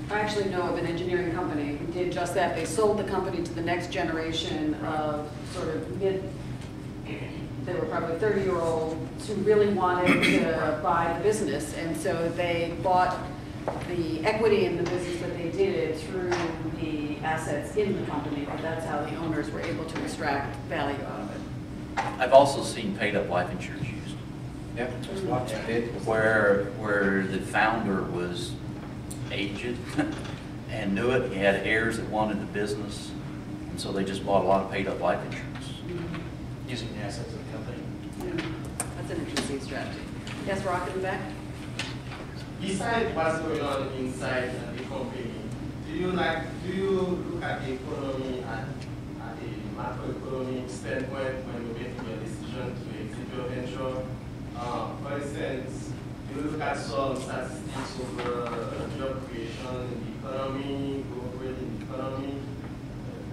Speaker 6: I actually know of an engineering company who did just that. They sold the company to the next generation of sort of they were probably 30-year-olds who really wanted to buy the business. And so they bought the equity in the business that they did through the assets in the company. But that's how the owners were able to extract value out of it.
Speaker 4: I've also seen paid-up life insurance used.
Speaker 7: Yep, there's lots of it.
Speaker 4: Where the founder was aged and knew it. He had heirs that wanted the business, and so they just bought a lot of paid-up life insurance.
Speaker 9: Using the assets of the company.
Speaker 6: Yeah. That's an interesting strategy. Yes, Rock in the back?
Speaker 17: Besides what's going on inside the company, do you look at the economy at a macroeconomic standpoint when you're making your decision to exit your venture? For instance, do you look at some statistics over job creation in the economy, growth rate in the economy,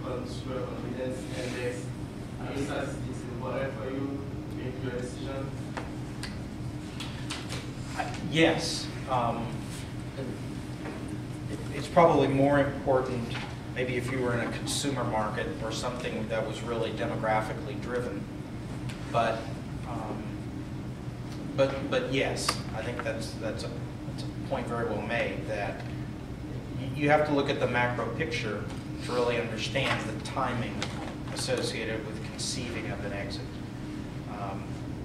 Speaker 17: consumer confidence index? Are these statistics important for you to make your decision?
Speaker 9: Yes. It's probably more important maybe if you were in a consumer market or something that was really demographically driven. But yes, I think that's a point very well made, that you have to look at the macro picture to really understand the timing associated with conceiving of an exit.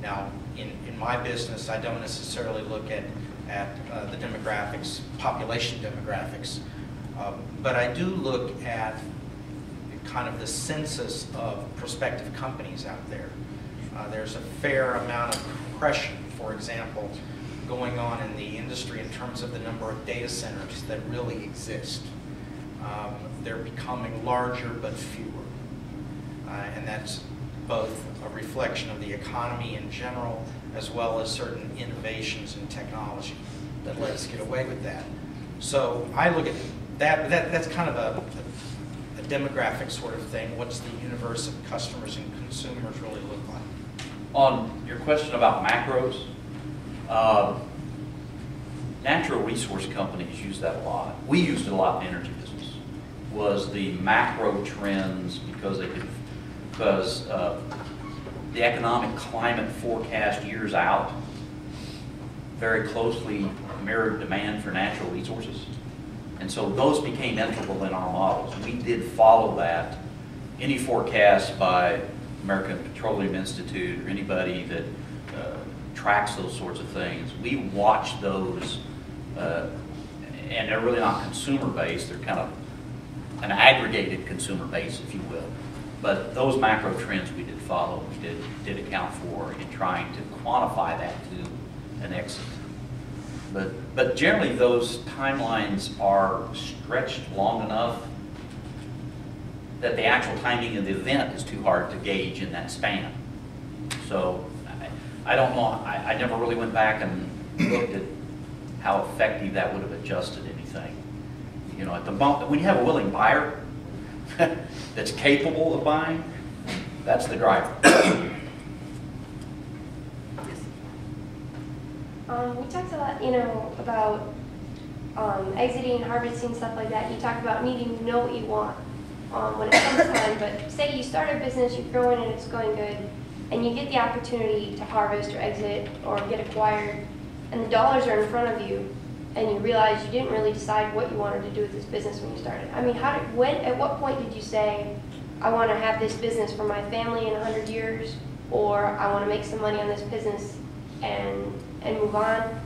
Speaker 9: Now, in my business, I don't necessarily look at the demographics, population demographics, but I do look at kind of the census of prospective companies out there. There's a fair amount of compression, for example, going on in the industry in terms of the number of data centers that really exist. They're becoming larger but fewer, and that's both a reflection of the economy in general, as well as certain innovations in technology that let us get away with that. So I look at that's kind of a demographic sort of thing. What's the universe of customers and consumers really look like?
Speaker 4: On your question about macros, natural resource companies use that a lot. We used it a lot in the energy business, was the macro trends, because the economic climate forecast years out very closely mirrored demand for natural resources. And so those became integral in our models. We did follow that. Any forecast by American Petroleum Institute or anybody that tracks those sorts of things, we watch those, and they're really not consumer-based. They're kind of an aggregated consumer base, if you will. But those macro trends we did follow, we did account for in trying to quantify that to an exit. But generally those timelines are stretched long enough that the actual timing of the event is too hard to gauge in that span. So I don't know, I never really went back and looked at how effective that would have adjusted anything. You know, at the moment, when you have a willing buyer that's capable of buying, that's the driver.
Speaker 18: We talked a lot, about exiting, harvesting, stuff like that. You talked about needing to know what you want when it comes time. But say you start a business, you're growing and it's going good. and you get the opportunity to harvest or exit or get acquired, and the dollars are in front of you, and you realize you didn't really decide what you wanted to do with this business when you started. I mean, at what point did you say, I want to have this business for my family in 100 years, or I want to make some money on this business and move on?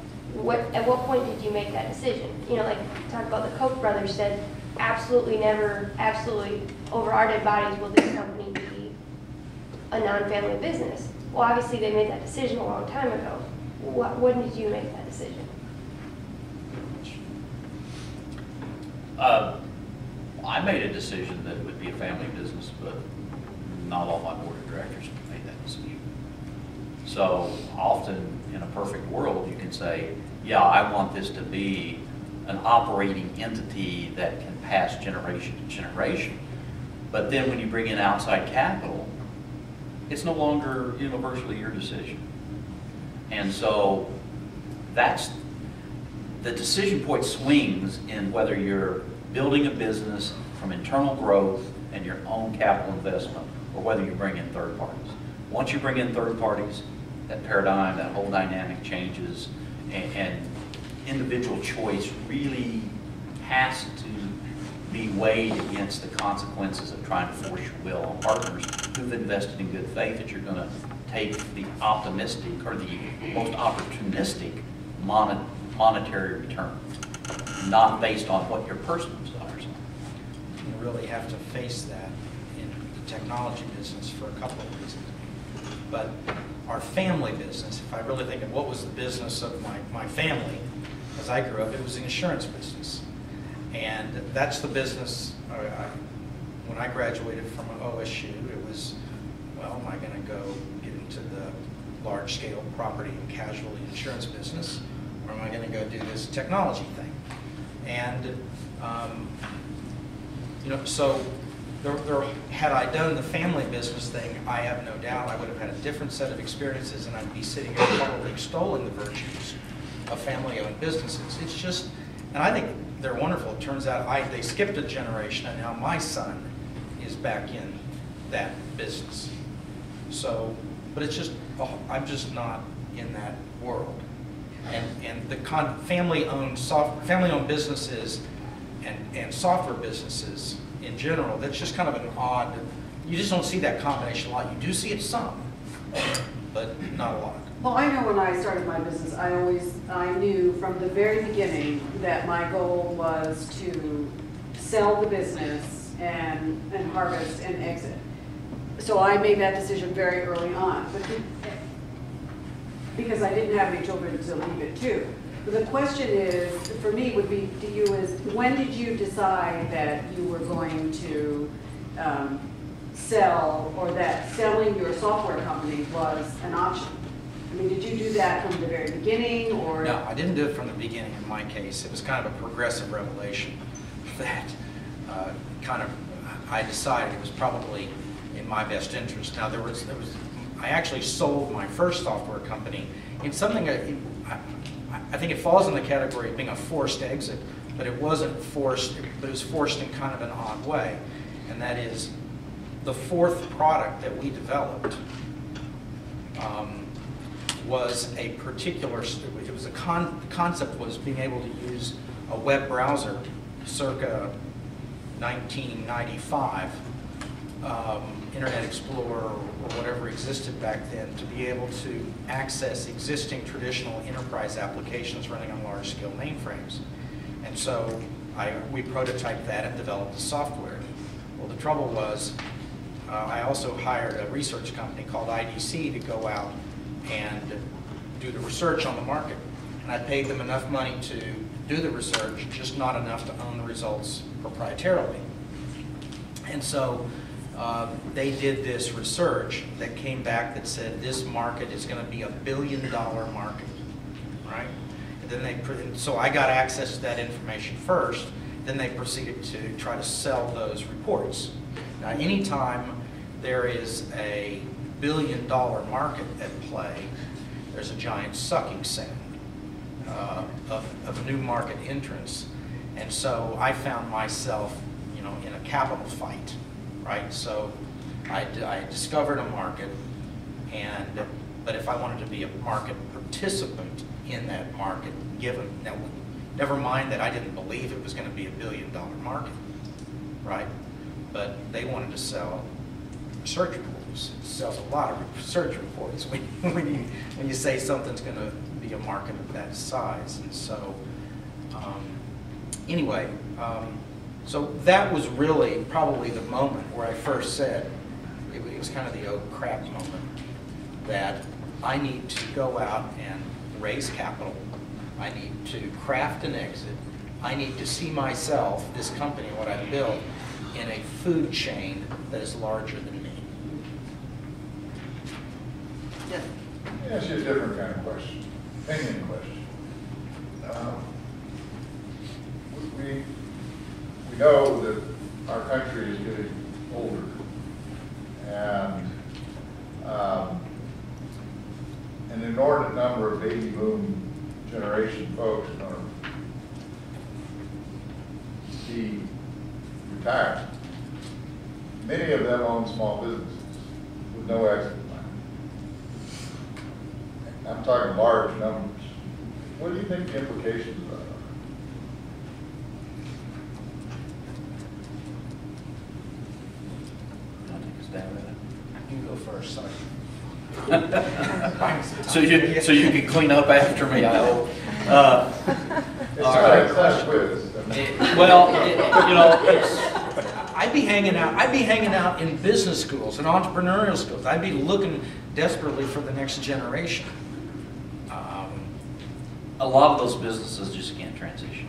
Speaker 18: At what point did you make that decision? You know, like talk about the Koch brothers said, absolutely never, absolutely over our dead bodies will this company be a non-family business. Well, obviously they made that decision a long time ago. When did you make that decision?
Speaker 4: I made a decision that it would be a family business, but not all my board of directors made that decision. So often in a perfect world, you can say, yeah, I want this to be an operating entity that can pass generation to generation. But then when you bring in outside capital, it's no longer universally your decision. And so that's the decision point swings in whether you're building a business from internal growth and your own capital investment, or whether you bring in third parties. Once you bring in third parties, that paradigm, that whole dynamic changes, and individual choice really has to be weighed against the consequences of trying to force your will on partners who've invested in good faith that you're going to take the optimistic or the most opportunistic monetary return, not based on what your personal desires are.
Speaker 9: You really have to face that in the technology business for a couple of reasons. But our family business, if I really think of what was the business of my family, as I grew up, it was the insurance business. And that's the business, when I graduated from OSU, it was, well, am I going to go get into the large-scale property and casualty insurance business, or am I going to go do this technology thing? And, you know, so had I done the family business thing, I have no doubt I would have had a different set of experiences, and I'd be sitting here probably extolling the virtues of family-owned businesses. It's just, and I think they're wonderful. It turns out they skipped a generation, and now my son is back in that business. So, but it's just, I'm just not in that world. And the family-owned businesses and software businesses in general, that's just kind of an odd, you just don't see that combination a lot. You do see it some, but not a lot.
Speaker 6: Well, I know when I started my business, I knew from the very beginning that my goal was to sell the business and harvest and exit. So I made that decision very early on, because I didn't have any children to leave it to. But the question is, for me, would be to you is, when did you decide that you were going to sell, or that selling your software company was an option? I mean, did you do that from the very beginning, or?
Speaker 9: No, I didn't do it from the beginning in my case. It was kind of a progressive revelation that I decided it was probably in my best interest. Now, I actually sold my first software company in something, I think it falls in the category of being a forced exit, but it wasn't forced, but it was forced in kind of an odd way. And that is, the fourth product that we developed was a particular, it was concept was being able to use a web browser circa 1995, Internet Explorer or whatever existed back then, to be able to access existing traditional enterprise applications running on large-scale mainframes. And so we prototyped that and developed the software. Well, the trouble was, I also hired a research company called IDC to go out and do the research on the market. And I paid them enough money to do the research, just not enough to own the results proprietarily. And so they did this research that came back that said this market is going to be $1 billion market, right? And then so I got access to that information first. Then they proceeded to try to sell those reports. Now, anytime there is a $1 billion market at play, there's a giant sucking sound of new market entrants. And so I found myself, you know, in a capital fight, right? So I discovered a market, But if I wanted to be a market participant in that market, now, never mind that I didn't believe it was going to be $1 billion market, right? But they wanted to sell research reports. It sells a lot of research reports when you say something's going to be a market of that size. And so, anyway, so that was really probably the moment where I first said, it was kind of the oh crap moment, that I need to go out and raise capital. I need to craft an exit. I need to see myself, this company, what I've built, in a food chain that is larger than me.
Speaker 5: Yeah. Let me ask you a different kind of question, opinion question. We know that our country is getting older, and an inordinate number of baby boom generation folks are going to be retired. Many of them own small businesses with no exit plan. I'm talking large numbers. What do you think the implications of that are?
Speaker 9: You go first, sorry.
Speaker 4: so you can clean up after me, I hope.
Speaker 5: It's not a quiz.
Speaker 9: I'd be hanging out in business schools and entrepreneurial schools. I'd be looking desperately for the next generation.
Speaker 4: A lot of those businesses just can't transition.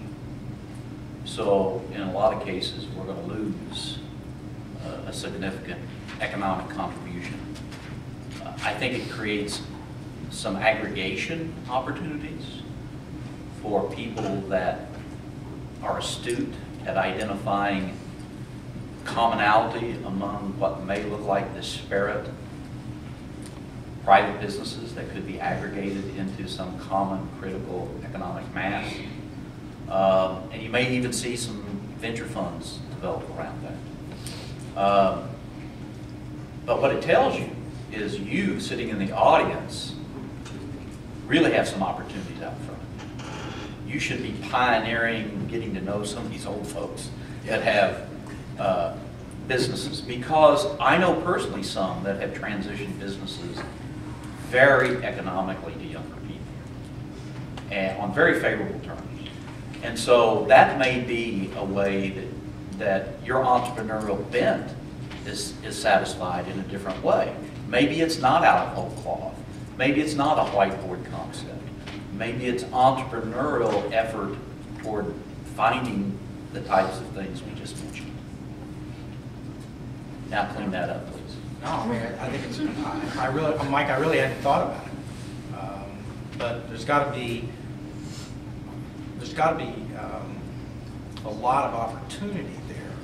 Speaker 4: So in a lot of cases, we're going to lose a significant economic contribution. I think it creates some aggregation opportunities for people that are astute at identifying commonality among what may look like disparate private businesses that could be aggregated into some common critical economic mass. And you may even see some venture funds develop around that. But what it tells you is you sitting in the audience really have some opportunities out front. You should be pioneering, getting to know some of these old folks that have businesses, because I know personally some that have transitioned businesses very economically to younger people and on very favorable terms. And so that may be a way that your entrepreneurial bent is satisfied in a different way. Maybe it's not out of whole cloth. Maybe it's not a whiteboard concept. Maybe it's entrepreneurial effort toward finding the types of things we just mentioned. Now clean that up, please.
Speaker 9: No, I mean, I think it's, Mike, I really hadn't thought about it. But there's got to be a lot of opportunity there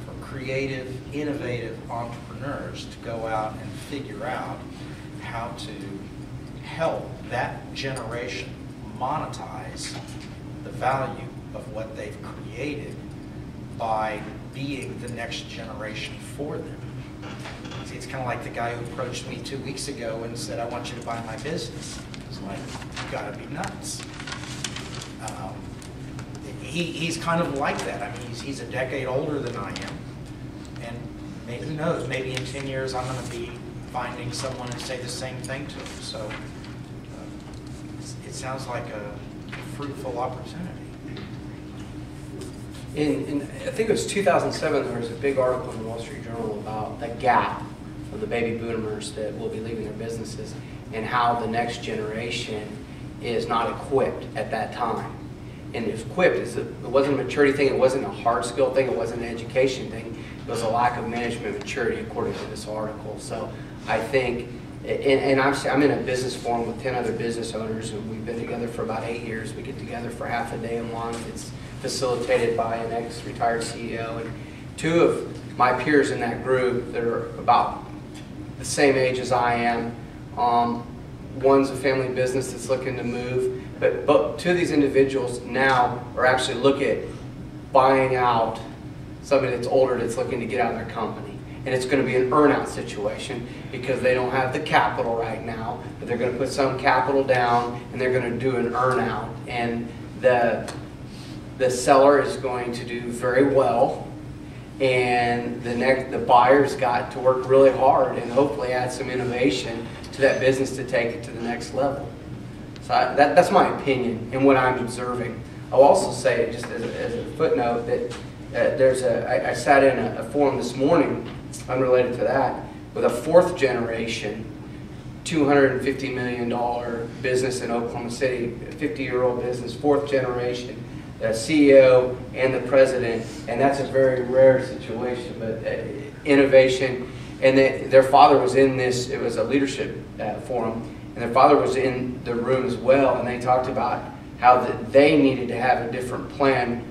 Speaker 9: for creative, innovative entrepreneurs to go out and figure out how to help that generation monetize the value of what they've created by being the next generation for them. See, it's kind of like the guy who approached me 2 weeks ago and said, I want you to buy my business. It's like, you gotta be nuts. He's kind of like that. I mean, he's a decade older than I am. And maybe, who knows, maybe in 10 years I'm gonna be finding someone and say the same thing to him. So it sounds like a fruitful opportunity.
Speaker 7: In I think it was 2007, there was a big article in the Wall Street Journal about the gap of the baby boomers that will be leaving their businesses and how the next generation is not equipped at that time. And it's equipped, it wasn't a maturity thing, it wasn't a hard skill thing, it wasn't an education thing, it was a lack of management maturity according to this article. So I think, and I'm in a business forum with 10 other business owners, and we've been together for about 8 years. We get together for half a day a month. It's facilitated by an ex-retired CEO, and 2 of my peers in that group that are about the same age as I am. One's a family business that's looking to move, but 2 of these individuals now are actually looking at buying out somebody that's older that's looking to get out of their company. and it's going to be an earn-out situation because they don't have the capital right now, but they're going to put some capital down and they're going to do an earn-out, and the seller is going to do very well, and the buyer's got to work really hard and hopefully add some innovation to that business to take it to the next level. So that's my opinion and what I'm observing. I'll also say, just as a footnote, that I sat in a forum this morning, unrelated to that, with a fourth generation, $250 million business in Oklahoma City, a 50-year-old business, fourth generation, the CEO and the president, and that's a very rare situation, but innovation. And their father was in this, it was a leadership forum, and their father was in the room as well, and they talked about how they needed to have a different plan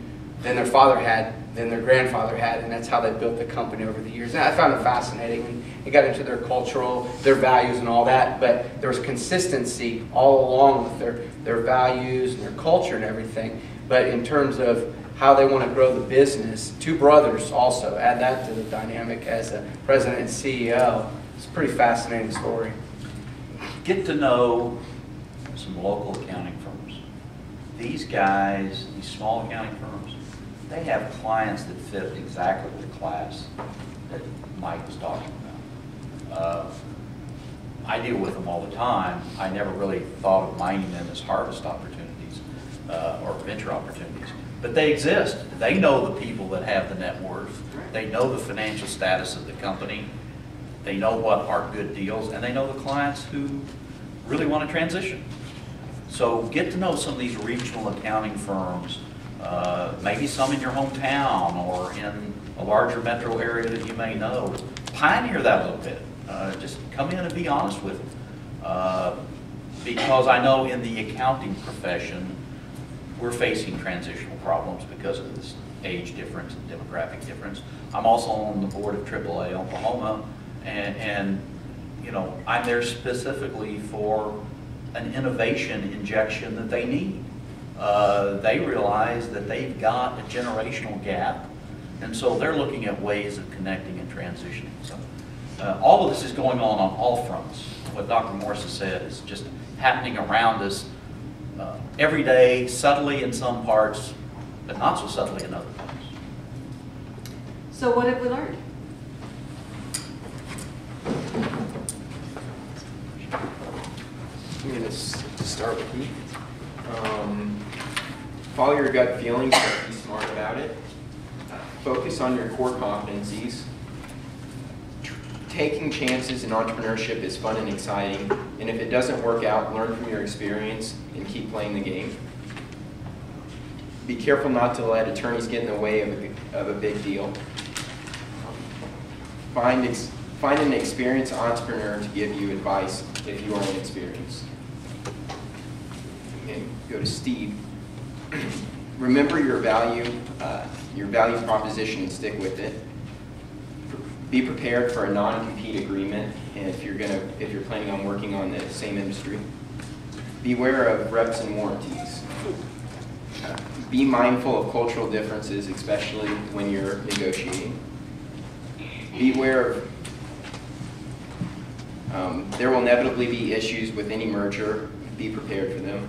Speaker 7: than their father had, than their grandfather had, and that's how they built the company over the years. And I found it fascinating, and it got into their cultural, their values and all that, but there was consistency all along with their values and their culture and everything. But in terms of how they want to grow the business, two brothers also, add that to the dynamic as a president and CEO. It's a pretty fascinating story.
Speaker 4: Get to know some local accounting firms. These guys, these small accounting firms, they have clients that fit exactly the class that Mike was talking about. I deal with them all the time. I never really thought of mining them as harvest opportunities or venture opportunities, but they exist. They know the people that have the net worth. They know the financial status of the company. They know what are good deals, and they know the clients who really want to transition. So get to know some of these regional accounting firms, maybe some in your hometown or in a larger metro area that you may know. Pioneer that a little bit. Just come in and be honest with them. Because I know in the accounting profession, we're facing transitional problems because of this age difference and demographic difference. I'm also on the board of AAA Oklahoma, and you know, I'm there specifically for an innovation injection that they need. They realize that they've got a generational gap, and so they're looking at ways of connecting and transitioning. So all of this is going on all fronts. What Dr. Morris has said is just happening around us every day, subtly in some parts, but not so subtly in other parts.
Speaker 6: So what have we learned?
Speaker 19: I'm going to start with Heath. Follow your gut feelings, but be smart about it. Focus on your core competencies. Taking chances in entrepreneurship is fun and exciting, and if it doesn't work out, learn from your experience and keep playing the game. Be careful not to let attorneys get in the way of a big deal. Find an experienced entrepreneur to give you advice if you are inexperienced. Okay, go to Steve. Remember your value proposition and stick with it. Be prepared for a non-compete agreement if you're planning on working on the same industry. Beware of reps and warranties. Be mindful of cultural differences, especially when you're negotiating. Beware of there will inevitably be issues with any merger. Be prepared for them.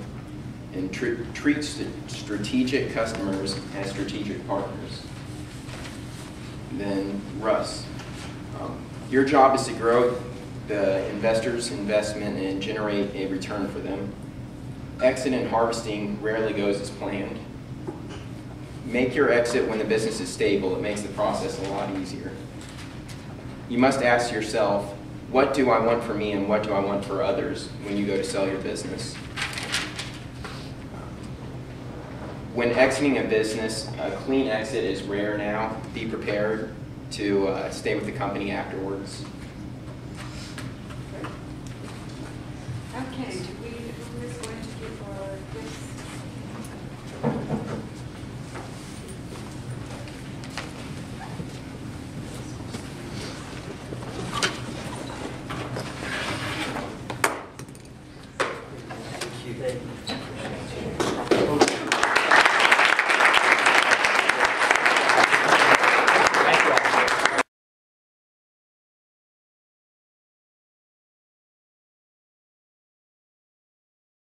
Speaker 19: And treat strategic customers as strategic partners. Then Russ. Your job is to grow the investor's investment and generate a return for them. Exit and harvesting rarely goes as planned. Make your exit when the business is stable. It makes the process a lot easier. You must ask yourself, what do I want for me and what do I want for others when you go to sell your business? When exiting a business, a clean exit is rare now. Be prepared to stay with the company afterwards.